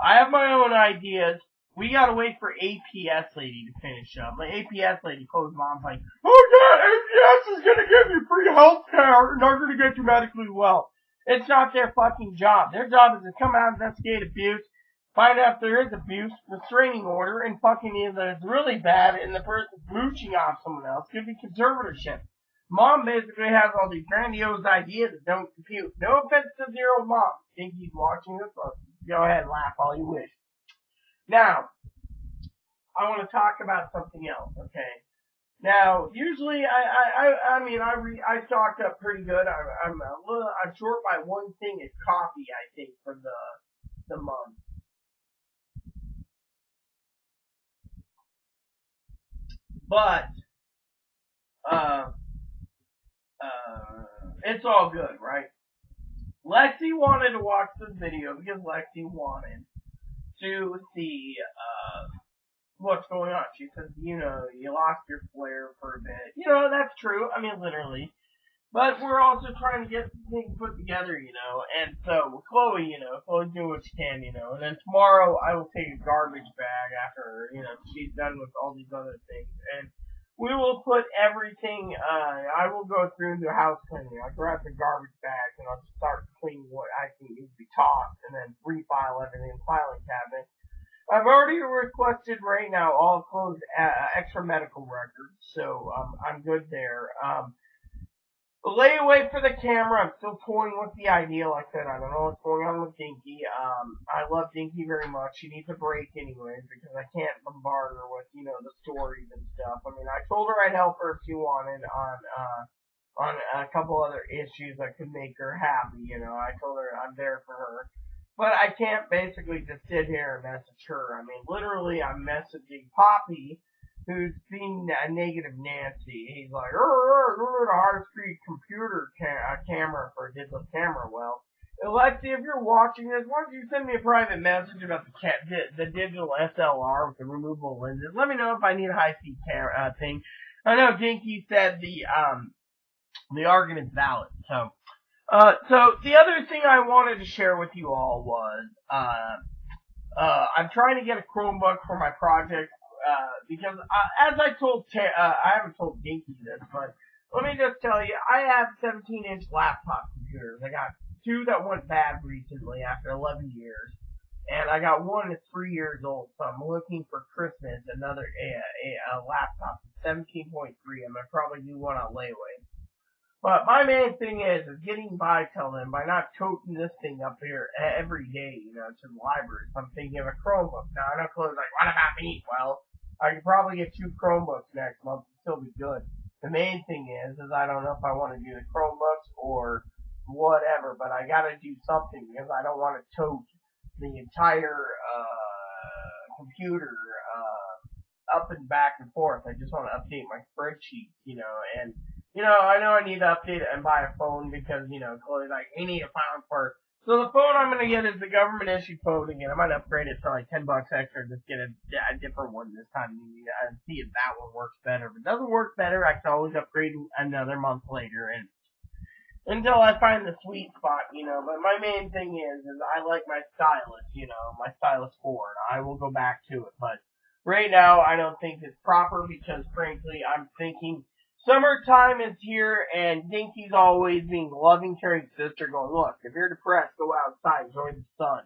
I have my own ideas. We gotta wait for APS lady to finish up. My APS lady, Chloe's mom's like, oh yeah, APS is gonna give you free health care and they're gonna get you medically well. It's not their fucking job. Their job is to come out and investigate abuse, find out if there is abuse, restraining order, and fucking either it's really bad and the person's mooching off someone else, could be conservatorship. Mom basically has all these grandiose ideas that don't compute. No offense to zero mom. Think he's watching this? Well, go ahead and laugh all you wish. Now, I want to talk about something else, okay? Now, usually, I stocked up pretty good. I'm short by one thing of coffee, I think, for the month. But, it's all good, right? Lexi wanted to watch this video because Lexi wanted to see, what's going on. She says, you lost your flair for a bit. That's true. I mean, literally. But we're also trying to get things put together, and so with Chloe, Chloe's doing what she can, and then tomorrow I will take a garbage bag after, she's done with all these other things, and we will put everything, I will go through the house cleaning. I'll grab the garbage bags and I'll start cleaning what I think needs to be tossed and then refile everything in the filing cabinet. I've already requested right now all Chloe's extra medical records, so I'm good there. The layaway for the camera, I'm still toying with the idea. Like I said, I don't know what's going on with Dinky. I love Dinky very much. She needs a break anyways because I can't bombard her with, the stories and stuff. I mean, I told her I'd help her if she wanted on a couple other issues that could make her happy. I told her I'm there for her. But I can't basically just sit here and message her. I mean, literally, I'm messaging Poppy, who's being a negative Nancy. He's like, the high-speed computer camera for a digital camera. Well, Alexi, if you're watching this, why don't you send me a private message about the digital SLR with the removable lenses? Let me know if I need a high-speed camera thing. I know Dinky said the argument's valid, so. So the other thing I wanted to share with you all was, I'm trying to get a Chromebook for my project, because, as I told, I haven't told Dinky this, but let me just tell you, I have 17-inch laptop computers. I got 2 that went bad recently after 11 years, and I got 1 that's 3 years old, so I'm looking for Christmas another, a laptop, 17.3, I'm gonna probably do one on layaway. But my main thing is getting by till then by not toting this thing up here every day, to the library. So I'm thinking of a Chromebook. Now, I know Chloe's like, what about me? Well, I could probably get 2 Chromebooks next month and still be good. The main thing is I don't know if I want to do the Chromebooks or whatever, but I gotta do something because I don't want to tote the entire, computer, up and back and forth. I just want to update my spreadsheets, and I know I need to update it and buy a phone because, Chloe's like, we need a phone for. So the phone I'm going to get is the government issued phone again. I might upgrade it for like $10 extra, just get a different one this time and see if that one works better. If it doesn't work better, I can always upgrade another month later and until I find the sweet spot, But my main thing is I like my stylus, my stylus 4, and I will go back to it. But right now, I don't think it's proper because, frankly, I'm thinking summertime is here, and Dinky's always being a loving, caring sister going, look, if you're depressed, go outside, enjoy the sun.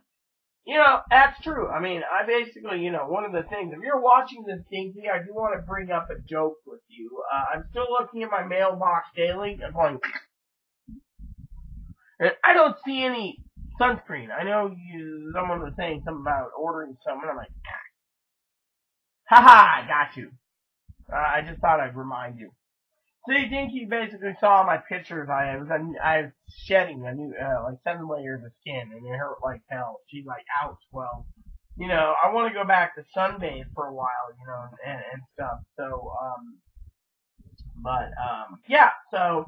That's true. I mean, I basically, one of the things, if you're watching this, Dinky, I do want to bring up a joke with you. I'm still looking at my mailbox daily. I'm going, I don't see any sunscreen. I know someone was saying something about ordering some, and I'm like, haha, I got you. I just thought I'd remind you. See, Dinky basically saw my pictures. I was shedding a new, 7 layers of skin, and it hurt like hell. She's like, ouch. Well, I want to go back to sunbathe for a while, and stuff. So, yeah. So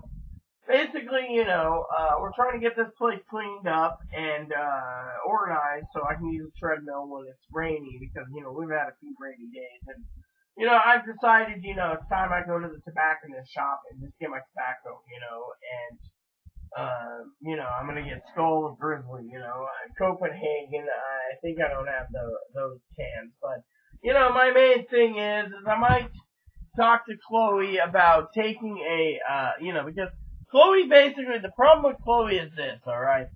basically, we're trying to get this place cleaned up and organized so I can use the treadmill when it's rainy because we've had a few rainy days and. I've decided, it's time I go to the tobacconist shop and just get my tobacco, and, I'm gonna get Skull and Grizzly, Copenhagen, I think I don't have those cans, but, my main thing is I might talk to Chloe about taking because Chloe basically, the problem with Chloe is this, alright?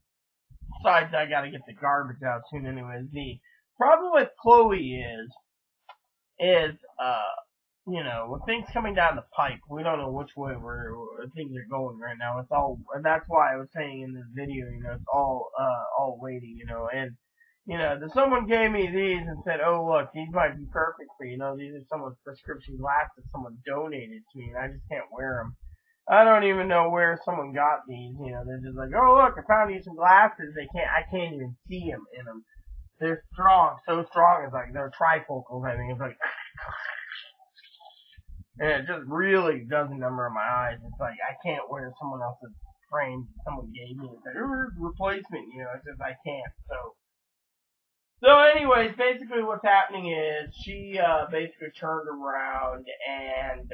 Besides, I gotta get the garbage out soon anyways, the problem with Chloe is, with things coming down the pipe, we don't know which way things are going right now. It's all, that's why I was saying in this video, it's all waiting, and, someone gave me these and said, oh look, these might be perfect for you, these are someone's prescription glasses someone donated to me, and I just can't wear them. I don't even know where someone got these, they're just like, oh look, I found you some glasses, I can't even see them in them. They're strong, so strong, it's like, they're trifocals, I think, it's like, and it just really does a number on my eyes. It's like, I can't wear someone else's frame someone gave me. It's like, replacement, it's just, I can't, So anyways, basically what's happening is, she, basically turned around and,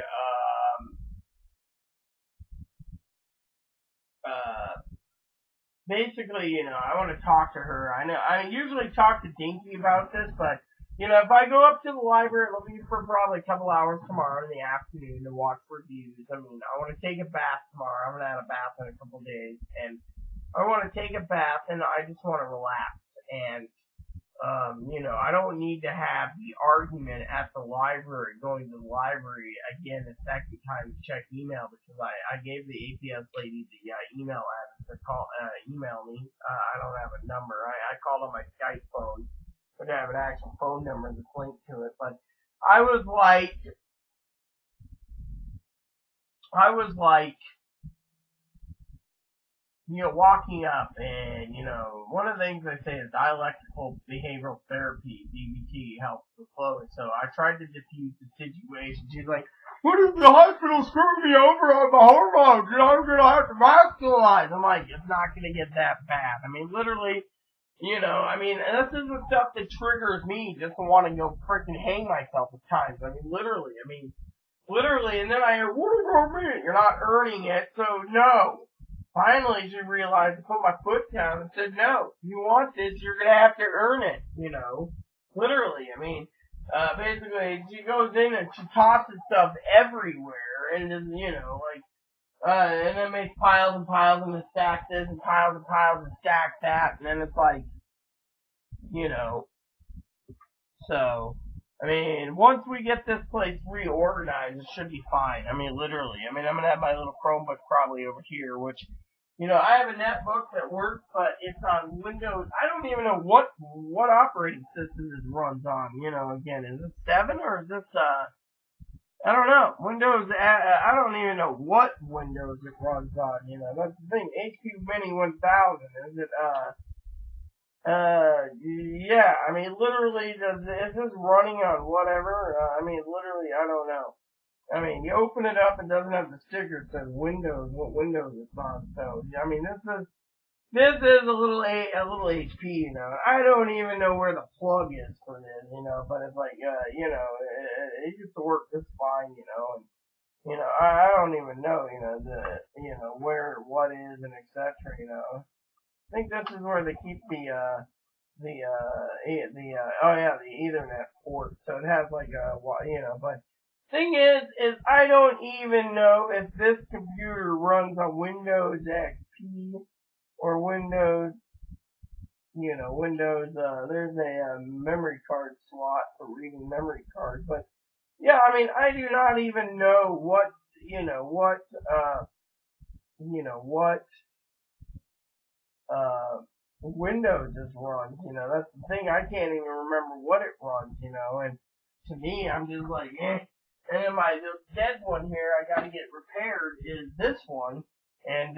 basically, I want to talk to her. I usually talk to Dinky about this, but, if I go up to the library, it'll be for probably a couple hours tomorrow in the afternoon to watch reviews. I mean, I want to take a bath tomorrow. I'm going to have a bath in a couple days, and I want to take a bath, and I just want to relax, and, I don't need to have the argument at the library, going to the library again a second time to check email, because I gave the APS lady the email address to email me. I don't have a number. I called on my Skype phone, but I have an actual phone number that's linked to it. But I was like, walking up, and, one of the things they say is dialectical behavioral therapy, DBT, helps with flow. So I tried to diffuse the situation. She's like, what if the hospital screwed me over on my hormones and I'm going to have to vascularize? I'm like, it's not going to get that bad. I mean, literally, this is the stuff that triggers me just to want to go freaking hang myself at times. I mean, literally, and then I hear, what does that mean? You're not earning it, so no. Finally, she realized to put my foot down and said, no, if you want this, you're going to have to earn it, Literally, basically, she goes in and she tosses stuff everywhere, and just, and then makes piles and piles and then stacks this and piles and stacks that, and then it's like, so, once we get this place reorganized, it should be fine. Literally. I'm going to have my little Chromebook probably over here, which, I have a netbook that works, but it's on Windows. I don't even know what operating system this runs on. Again, is this 7 or is this, I don't know. Windows, I don't even know what Windows it runs on. That's the thing. HP Mini 1000, is it, yeah, literally, is this running on whatever? Literally, I don't know. You open it up and doesn't have the sticker that says Windows, what Windows it's on. So, this is a little HP, I don't even know where the plug is for this, but it's like, it used to work just fine, and, I don't even know, where, what is, and etc., I think this is where they keep the Ethernet port, so it has like but thing is I don't even know if this computer runs on Windows XP or Windows, there's a memory card slot for reading memory cards, but yeah, I do not even know what Windows is runs, that's the thing, I can't even remember what it runs, and to me, I'm just like, eh. And then this dead one here I gotta get repaired is this one, and,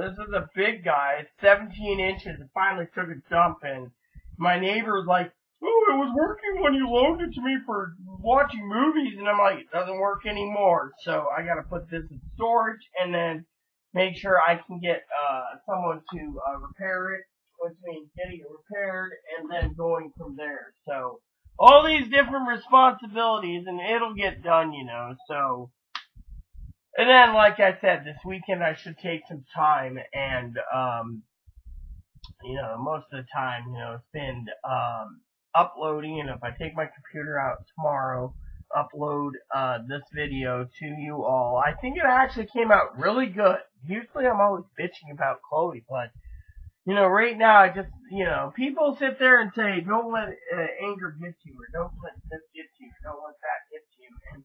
this is a big guy, it's 17 inches, it finally took a dump, and my neighbor's like, oh, it was working when you loaned it to me for watching movies, and I'm like, it doesn't work anymore, so I gotta put this in storage, and then make sure I can get, someone to, repair it, which means getting it repaired, and then going from there, so, all these different responsibilities, and it'll get done, so, and then, like I said, this weekend I should take some time, and, most of the time, spend, uploading, and if I take my computer out tomorrow, upload, this video to you all. I think it actually came out really good. Usually I'm always bitching about Chloe, but, right now I just, people sit there and say, don't let anger get you, or don't let this get you, or don't let that get you, and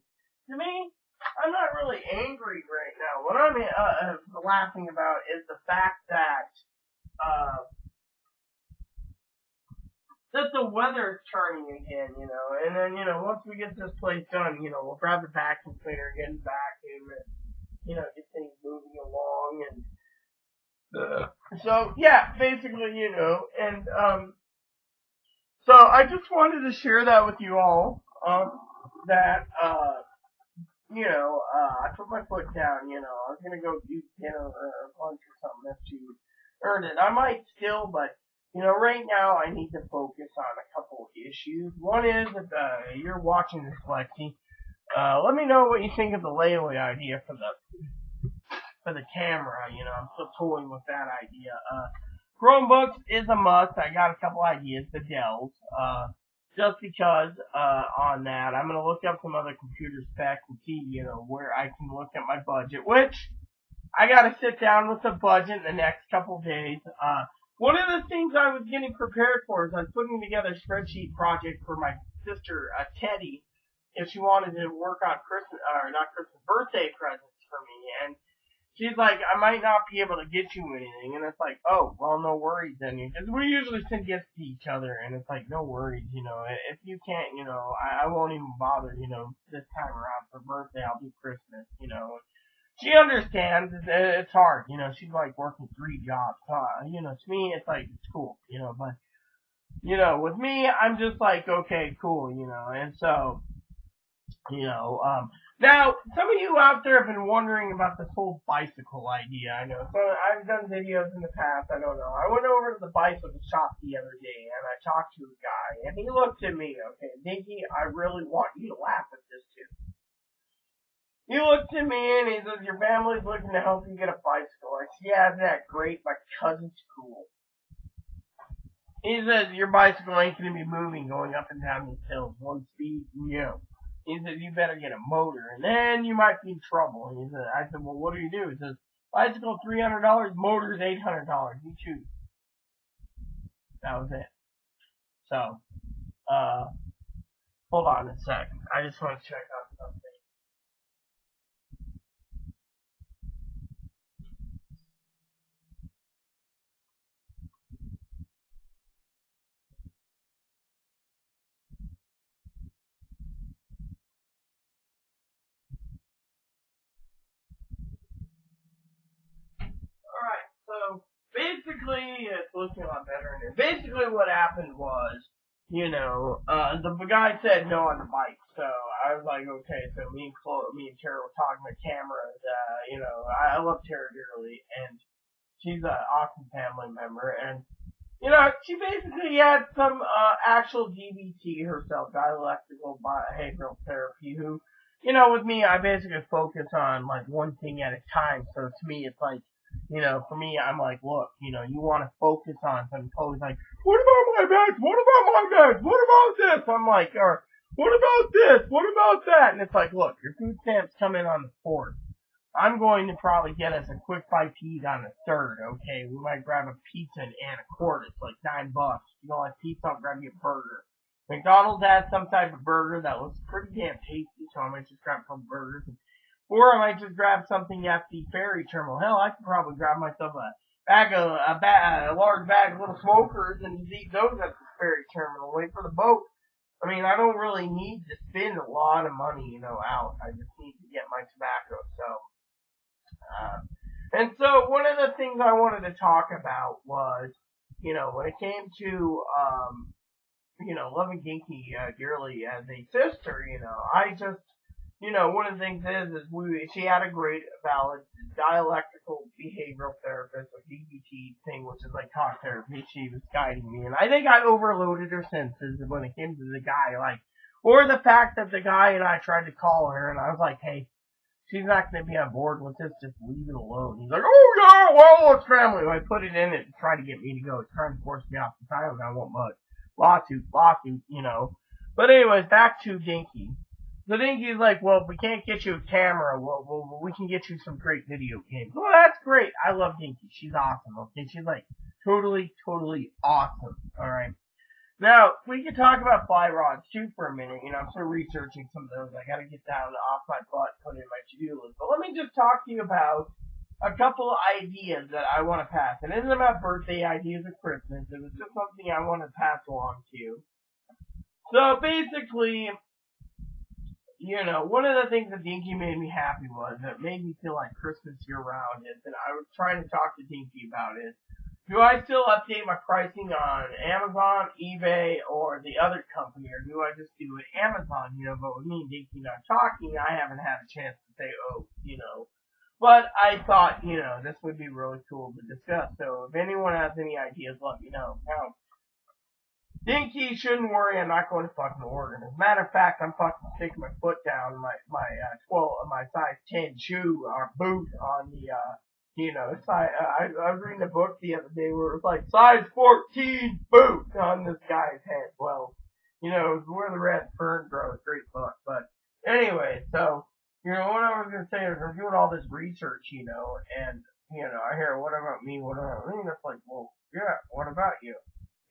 to me, I'm not really angry right now. What I'm laughing about is the fact that the weather's turning again, and then, once we get this place done, we'll grab the vacuum cleaner, get it vacuum, and, get things moving along, and, so, yeah, basically, and, so I just wanted to share that with you all, that, I put my foot down, I was gonna go do, a lunch or something if she earned it. I might still, but, right now I need to focus on a couple issues. One is, if, you're watching this, Lexi, let me know what you think of the layaway idea for the camera, I'm still toying with that idea. Chromebooks is a must. I got a couple ideas, the Dells, just because, on that, I'm gonna look up some other computer specs and see, where I can look at my budget, which, I gotta sit down with the budget in the next couple days. One of the things I was getting prepared for is I was putting together a spreadsheet project for my sister, Teddy, if she wanted to work on birthday presents for me, and she's like, I might not be able to get you anything, and it's like, oh, well, no worries then, because we usually send gifts to each other, and it's like, no worries, if you can't, I won't even bother, this time around for birthday, I'll do Christmas, She understands, it's hard, she's like working 3 jobs, to me, it's like, it's cool, but, with me, I'm just like, okay, cool, and so, now, some of you out there have been wondering about this whole bicycle idea, I know. So, I've done videos in the past, I don't know. I went over to the bicycle shop the other day, and I talked to a guy, and he looked at me, okay, Dinky, I really want you to laugh at this too. He looked at me, and he says, your family's looking to help you get a bicycle. I said, yeah, isn't that great? My cousin's cool. He says, your bicycle ain't going to be moving going up and down these hills, one speed, He said, you better get a motor, and then you might be in trouble. And I said, well, what do you do? He says, bicycle $300, motor's $800. You choose. That was it. So, hold on a sec. I just want to check out something. Alright, so basically, it's looking a lot better in here. Basically, what happened was, the guy said no on the bike, so I was like, okay, so me and Tara were talking about cameras, I love Tara dearly, and she's an awesome family member, and, she basically had some, actual DBT herself, dialectical behavioral therapy, who, with me, I basically focus on, like, one thing at a time, so to me, it's like, for me, I'm like, look, you want to focus on something. Always like, what about my bags? What about my bags? What about this? I'm like, or, what about this? What about that? And it's like, look, your food stamps come in on the 4th. I'm going to probably get us a quick bite to eat on the 3rd, okay? We might grab a pizza and a quart. It's like $9. You don't like pizza, I'll grab you a burger. McDonald's has some type of burger that looks pretty damn tasty, so I might just grab some burgers. Or I might just grab something at the ferry terminal. Hell, I could probably grab myself a large bag of little smokers and just eat those at the ferry terminal. Wait for the boat. I mean, I don't really need to spend a lot of money, out. I just need to get my tobacco. And so one of the things I wanted to talk about was, when it came to, loving Dinky dearly as a sister, I just. One of the things is she had a great, valid dialectical behavioral therapist, a DBT thing, which is like talk therapy. She was guiding me, and I think I overloaded her senses when it came to the guy, or the fact that the guy and I tried to call her, and I was like, hey, she's not going to be on board with this, just leave it alone. He's like, oh yeah, well, it's family. I put it in it to try to get me to go. It's trying to force me off the island. I won't budge. Lawsuit, But anyways, back to Dinky. So Dinky's like, well, if we can't get you a camera, we can get you some great video games. Well, that's great. I love Dinky. She's awesome, okay? She's like, totally awesome, alright? Now, we can talk about fly rods, too, for a minute. I'm still researching some of those. I gotta get down off my butt, put in my to-do list. But let me just talk to you about a couple of ideas that I want to pass. It isn't about birthday ideas or Christmas. It was just something I want to pass along to you. So, basically, one of the things that Dinky made me happy was, that made me feel like Christmas year-round, is that I was trying to talk to Dinky about it. Do I still update my pricing on Amazon, eBay, or the other company, or do I just do it Amazon, but with me and Dinky not talking, I haven't had a chance to say, But I thought, this would be really cool to discuss, so if anyone has any ideas, let me know. Now, Dinky shouldn't worry, I'm not going to fucking Oregon. As a matter of fact, I'm fucking sticking my foot down my size 10 shoe or boot on the, I was reading a book the other day where it was like size 14 boot on this guy's head. Well, where the red fern grows, great book. But anyway, so, what I was going to say is I'm doing all this research, and, I hear, what about me, what about me? And it's like, well, yeah, what about you?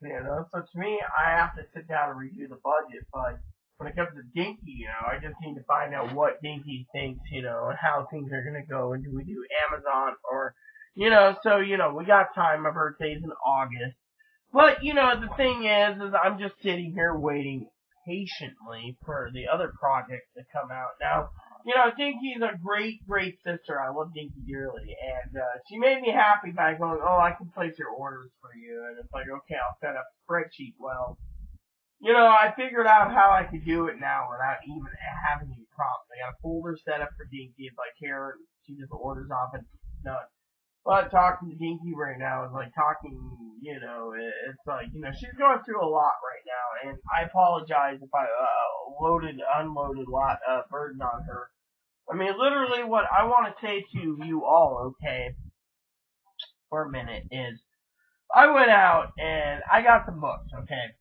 So to me, I have to sit down and review the budget, but when it comes to Dinky, I just need to find out what Dinky thinks, and how things are gonna go, and do we do Amazon or, so, we got time. My birthday's in August. But, the thing is I'm just sitting here waiting patiently for the other projects to come out. Now, Dinky's a great, great sister. I love Dinky dearly. And, she made me happy by going, oh, I can place your orders for you. And it's like, okay, I'll set up a spreadsheet. Well, I figured out how I could do it now without even having any problems. I got a folder set up for Dinky. It's like, here, she just orders off and it's done. But talking to Dinky right now is like talking, it's like, she's going through a lot right now, and I apologize if I unloaded a lot of burden on her. I mean, literally what I want to say to you all, okay, for a minute, is I went out and I got some books, okay,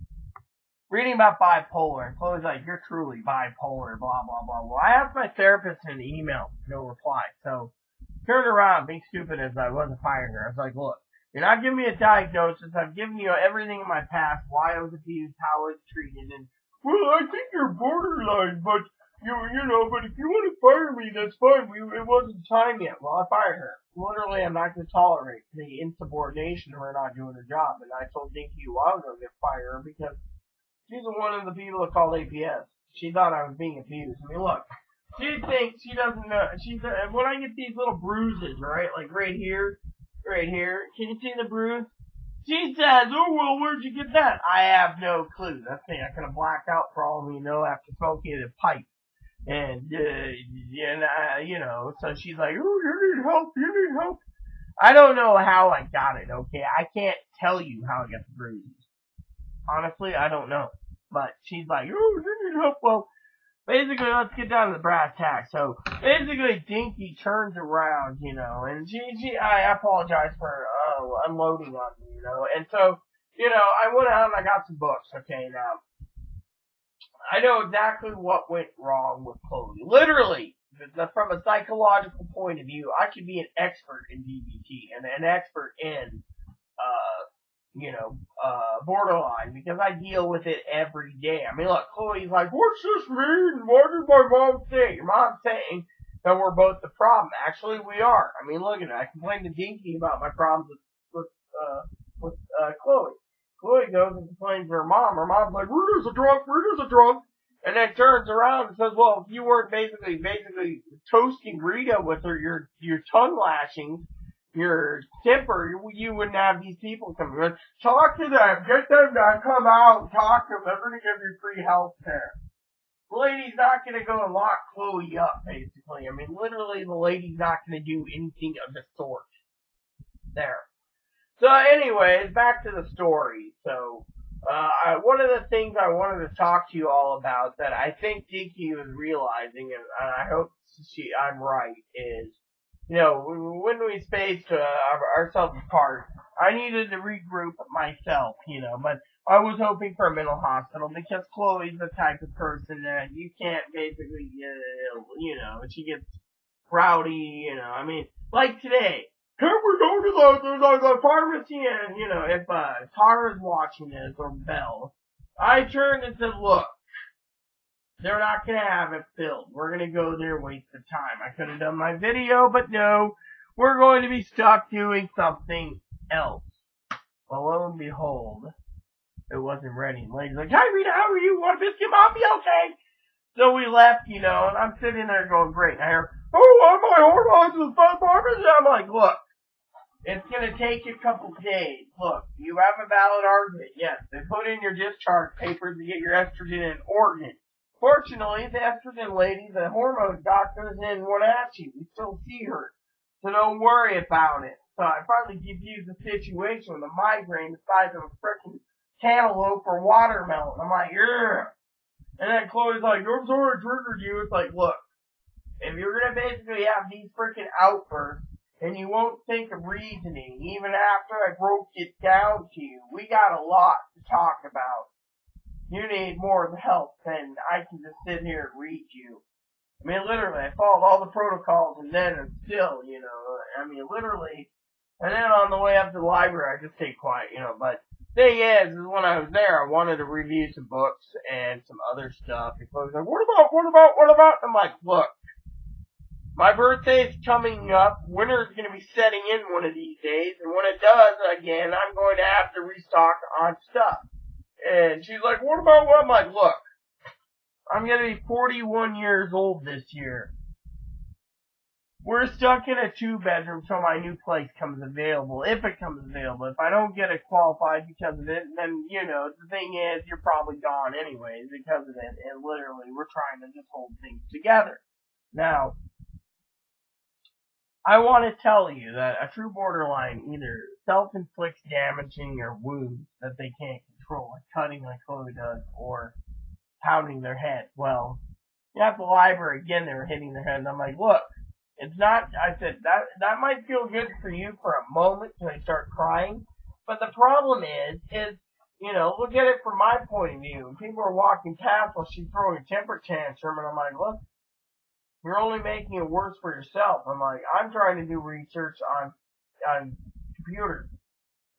reading about bipolar, and Chloe's like, you're truly bipolar, blah, blah, blah. Well, I asked my therapist in an email, no reply, so turned around, being stupid as I was, and fired her. I was like, look, you're not giving me a diagnosis. I've given you everything in my past, why I was abused, how I was treated, and, well, I think you're borderline, but, but if you want to fire me, that's fine. It wasn't time yet. Well, I fired her. Literally, I'm not going to tolerate the insubordination of her not doing her job. And I told Dinky I was going to fire her because she's one of the people that called APS. She thought I was being abused. I mean, look. She thinks she doesn't know. When I get these little bruises, right, like right here, can you see the bruise? She says, oh, well, where'd you get that? I have no clue. That's me. I kind of blacked out for all we know after smoking a pipe. And, so she's like, oh, you need help. I don't know how I got it, okay? I can't tell you how I got the bruises. Honestly, I don't know. But she's like, oh, you need help. Well, basically, let's get down to the brass tacks. So, basically, Dinky turns around, and I apologize for, unloading on me, and so, I went out and I got some books, okay, now, I know exactly what went wrong with Chloe. Literally, from a psychological point of view, I could be an expert in DBT, and an expert in, borderline, because I deal with it every day. I mean, look, Chloe's like, what's this mean? What did my mom say? Your mom's saying that we're both the problem. Actually, we are. I mean, look at it. I complained to Dinky about my problems with Chloe. Chloe goes and complains to her mom. Her mom's like, Rita's a drunk. And then turns around and says, well, if you weren't basically toasting Rita with your tongue lashings, your temper, you wouldn't have these people come in. Talk to them. Get them to come out and talk to them. They're going to give you free health care. The lady's not going to go and lock Chloe up, basically. I mean, literally, the lady's not going to do anything of the sort. There. So, anyways, back to the story. So, one of the things I wanted to talk to you all about that I think Dinky was realizing, and I hope I'm right, is, when we spaced ourselves apart, I needed to regroup myself, but I was hoping for a mental hospital because Chloe's the type of person that you can't basically, she gets rowdy, I mean, like today. Can we go to the pharmacy? And, if Tara's watching this, or Belle, I turned and said, look, they're not going to have it filled. We're going to go there and waste the time. I could have done my video, but no, we're going to be stuck doing something else. Well, lo and behold, it wasn't ready. And lady's like, hi Rita, how are you? Want a biscuit, Mom? Be okay? So we left, and I'm sitting there going, great. And I hear, oh, my hormones to the pharmacy. I'm like, look, it's going to take you a couple days. Look, you have a valid argument. Yes, they put in your discharge papers to get your estrogen in Oregon. Fortunately, the estrogen lady, the hormone doctor, didn't want to ask you. We still see her. So don't worry about it. So I finally diffused the situation with a migraine the size of a freaking cantaloupe or watermelon. I'm like, yeah. And then Chloe's like, I'm sorry I triggered you. It's like, look, if you're going to basically have these freaking outbursts, and you won't think of reasoning, even after I broke it down to you, we got a lot to talk about. You need more help than I can just sit here and read you. I mean, literally, I followed all the protocols and then and still, I mean, literally. And then on the way up to the library, I just stayed quiet, but thing is when I was there, I wanted to review some books and some other stuff. And folks were like, what about? I'm like, look, my birthday's coming up. Winter's going to be setting in one of these days. And when it does, again, I'm going to have to restock on stuff. And she's like, what about what? I'm like, look, I'm going to be 41 years old this year. We're stuck in a 2-bedroom till my new place comes available, if it comes available. If I don't get it qualified because of it, then, the thing is, you're probably gone anyways because of it. And literally, we're trying to just hold things together. Now, I want to tell you that a true borderline either self-inflicts damaging or wounds that they can't control, like cutting like Chloe does, or pounding their head. Well, at the library, again, they were hitting their head, and I'm like, look, it's not, I said, that might feel good for you for a moment till they start crying, but the problem is, look at it from my point of view. People are walking past while she's throwing a temper tantrum, and I'm like, look, you're only making it worse for yourself. I'm like, I'm trying to do research on computers.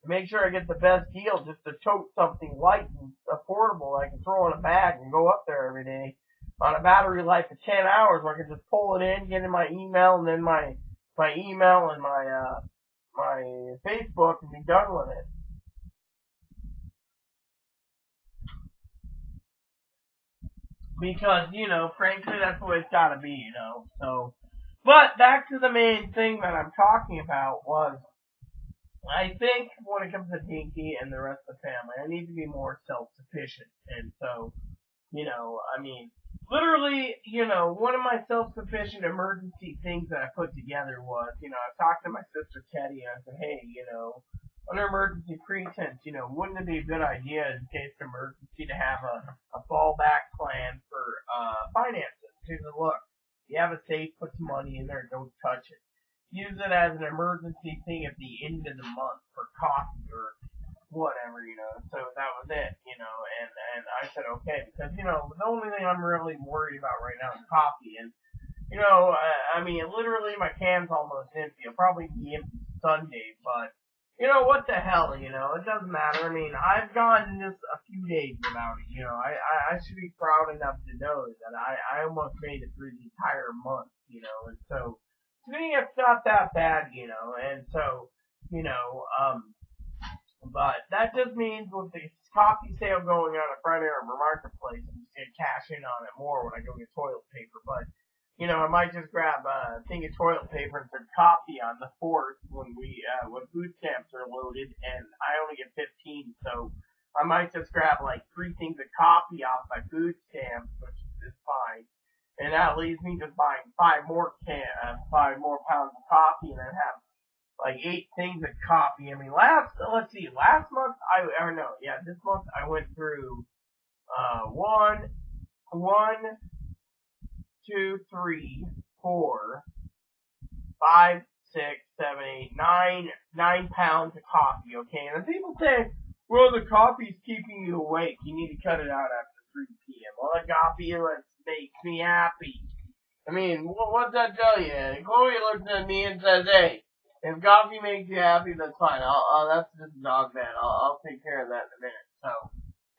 Make sure I get the best deal just to tote something light and affordable I can throw in a bag and go up there every day on a battery life of 10 hours where I can just pull it in, get in my email, and then my email and my Facebook and be done with it. Because, frankly, that's the way it's gotta be, so. But back to the main thing that I'm talking about was, I think when it comes to Dinky and the rest of the family, I need to be more self-sufficient. And so, literally, one of my self-sufficient emergency things that I put together was, I talked to my sister Teddy and I said, hey, under emergency pretense, wouldn't it be a good idea in case of emergency to have a fallback plan for finances? She said, look, you have a safe, put some money in there, don't touch it. Use it as an emergency thing at the end of the month for coffee or whatever, so that was it, and I said okay, because, the only thing I'm really worried about right now is coffee, and, literally my can's almost empty. It'll probably be empty Sunday, but, what the hell, it doesn't matter. I've gone just a few days without it, I should be proud enough to know that I almost made it through the entire month, and so, to me, it's not that bad, and so, but that just means with the coffee sale going on at Friday Harbor Marketplace, I'm just gonna cash in on it more when I go get toilet paper, but, I might just grab a thing of toilet paper and some coffee on the 4th when when food stamps are loaded, and I only get 15, so I might just grab like 3 things of coffee off my food stamps, which is fine. And that leaves me just buying 5 more pounds of coffee and then have like 8 things of coffee. Last month this month I went through, 1, 2, 3, 4, 5, 6, 7, 8, 9 pounds of coffee, okay? And people say, well, the coffee's keeping you awake. You need to cut it out after 3 p.m. Well, the coffee makes me happy. What's that tell you? Chloe looks at me and says, hey, if coffee makes you happy, that's fine. That's just a dog bed. I'll take care of that in a minute. So,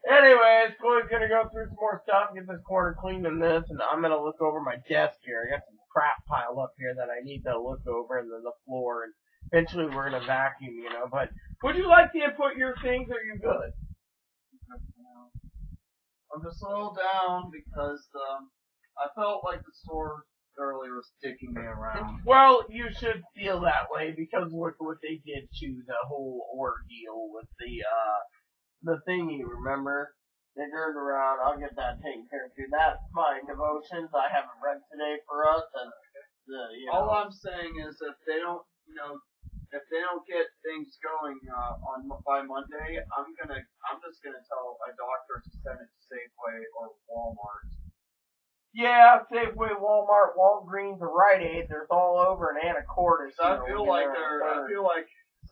anyways, Chloe's gonna go through some more stuff, get this corner cleaned and this, and I'm gonna look over my desk here. I got some crap piled up here that I need to look over, and then the floor, and eventually we're gonna vacuum, But would you like to input your things, or are you good? I'm just a little down because I felt like the store earlier was sticking me around. Well, you should feel that way because look what they did to the whole ordeal with the thingy, remember? They turned around, I'll get that taken care of too. That's my devotions I haven't read today for us, and all I'm saying is if they don't, if they don't get things going by Monday, I'm just gonna tell a doctor to send it to Safeway or Walmart. Yeah, Safeway, Walmart, Walgreens, or Rite Aid. There's all over in Anacortes. I feel like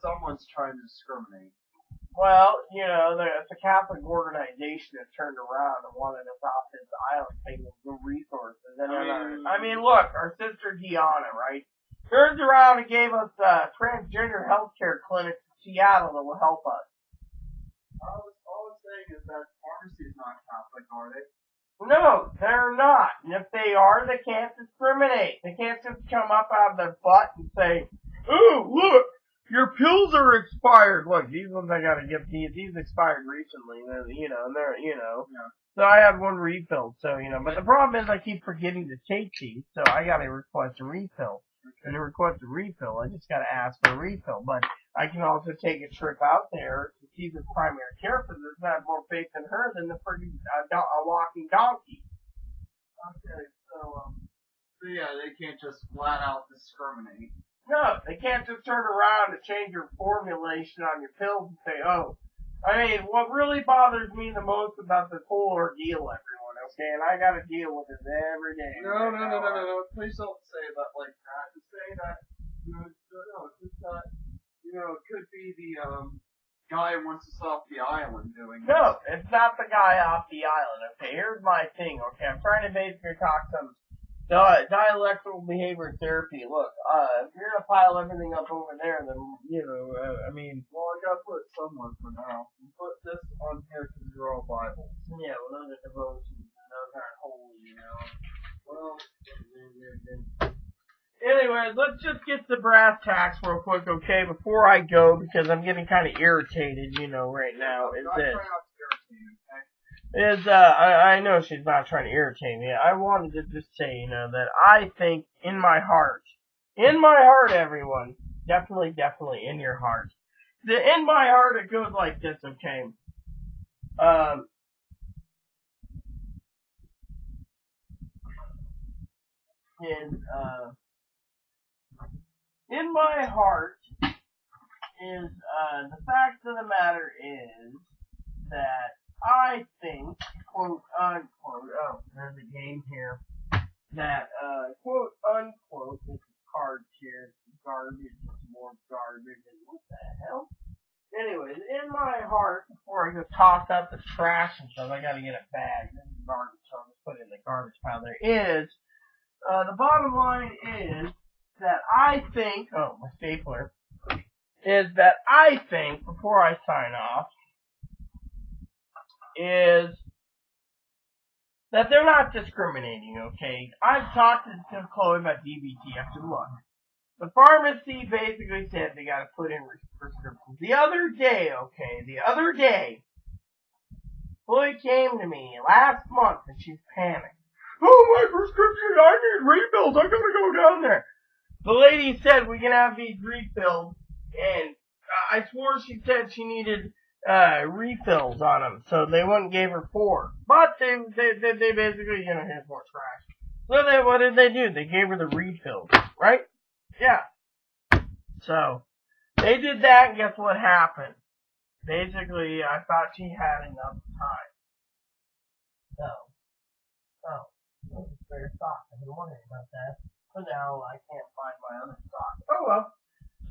someone's trying to discriminate. Well, it's a Catholic organization that turned around and wanted us off this island taking the resources. And look, our sister Gianna, right? Turned around and gave us transgender healthcare clinics in Seattle that will help us. is that pharmacy's not Catholic, are they? No, they're not. And if they are, they can't discriminate. They can't just come up out of their butt and say, "Oh, look, your pills are expired." Look, these ones I gotta give these expired recently. And they're. Yeah. So I had one refill. So but the problem is I keep forgetting to take these. So I gotta request a refill. And to request a refill, I just gotta ask for a refill. But I can also take a trip out there to see the primary care physician. I have more faith in her than the freaking a walking donkey. Okay, so yeah, they can't just flat out discriminate. No, they can't just turn around and change your formulation on your pills and say, "Oh." I mean, what really bothers me the most about this whole ordeal, everyone, okay, and I gotta deal with this every day. No. Please don't say that like that. Just say that, just that, it could be the, guy who wants us off the island doing this. No, it's not the guy off the island, okay? Here's my thing, okay? I'm trying to basically talk some dialectical behavior therapy. Look, if you're gonna pile everything up over there, then, I mean... Well, I gotta put it somewhere for now. You put this on here because you're all Bible. Yeah, well, those are devotions, and those aren't holy, Well... Anyways, let's just get to brass tacks real quick, okay, before I go, because I'm getting kind of irritated, right now, is this. Try not to irritate you, okay? I know she's not trying to irritate me. I wanted to just say, that I think in my heart, everyone, definitely in your heart. In my heart, it goes like this, okay? In my heart is, the fact of the matter is that I think, quote unquote, oh, there's a game here, that, quote unquote, this is cards here, garbage, it's more garbage, and what the hell? Anyways, in my heart, before I go toss out the trash and stuff, I gotta get a bag, this is garbage, so I'll just put it in the garbage pile there, is, the bottom line is that I think, oh, my stapler, is that I think, before I sign off, is that they're not discriminating, okay? I've talked to Chloe about DBT. I said, look, the pharmacy basically said they gotta put in prescriptions. The other day, Chloe came to me last month and she's panicked. Oh, my prescription, I need refills, I gotta go down there. The lady said we can have these refills, and I swore she said she needed refills on them, so they wouldn't give her 4. But they basically, here's more trash. So what did they do? They gave her the refills, right? Yeah. So, they did that, and guess what happened? Basically, I thought she had enough time. So, spare stock. I've been wondering about that. But now I can't find my other stock. Oh well.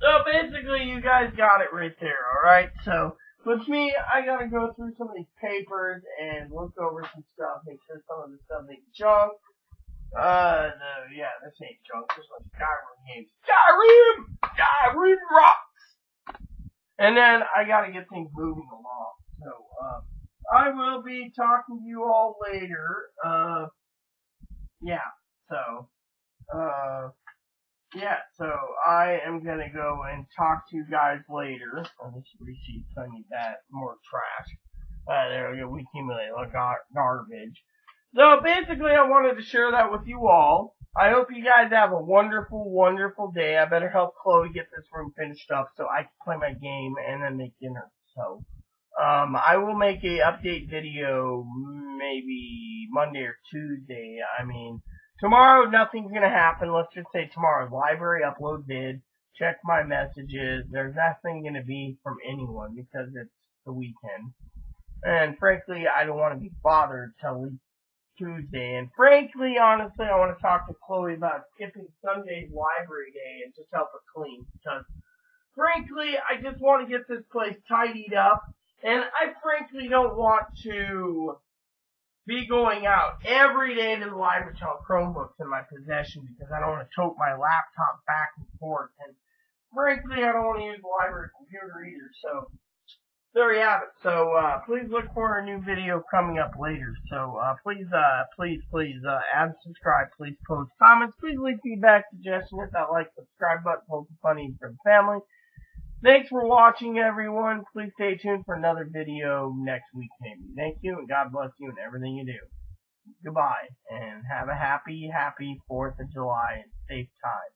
So basically, you guys got it right there, alright? So, with me, I gotta go through some of these papers and look over some stuff, make sure some of the stuff ain't junk. This ain't junk. This one's Skyrim games. Skyrim rocks! And then I gotta get things moving along. So, I will be talking to you all later. So I am gonna go and talk to you guys later. Oh, this receipt, I need that. More trash. There we go, we accumulate garbage. So basically I wanted to share that with you all. I hope you guys have a wonderful, wonderful day. I better help Chloe get this room finished up so I can play my game and then make dinner. So, I will make a update video maybe Monday or Tuesday. Tomorrow nothing's gonna happen. Let's just say tomorrow. Library upload vid. Check my messages. There's nothing gonna be from anyone because it's the weekend. And frankly, I don't want to be bothered till Tuesday. And frankly, honestly, I want to talk to Chloe about skipping Sunday's library day and just help her clean. Because frankly, I just want to get this place tidied up. And I frankly don't want to be going out every day to the library to have Chromebooks in my possession because I don't want to tote my laptop back and forth. And frankly, I don't want to use the library computer either. So, there you have it. So, please look for a new video coming up later. So, please, add, subscribe, please post comments, please leave feedback, suggestions, hit that like, subscribe button, post funny for the family. Thanks for watching, everyone. Please stay tuned for another video next week, maybe. Thank you, and God bless you in everything you do. Goodbye, and have a happy 4th of July and safe time.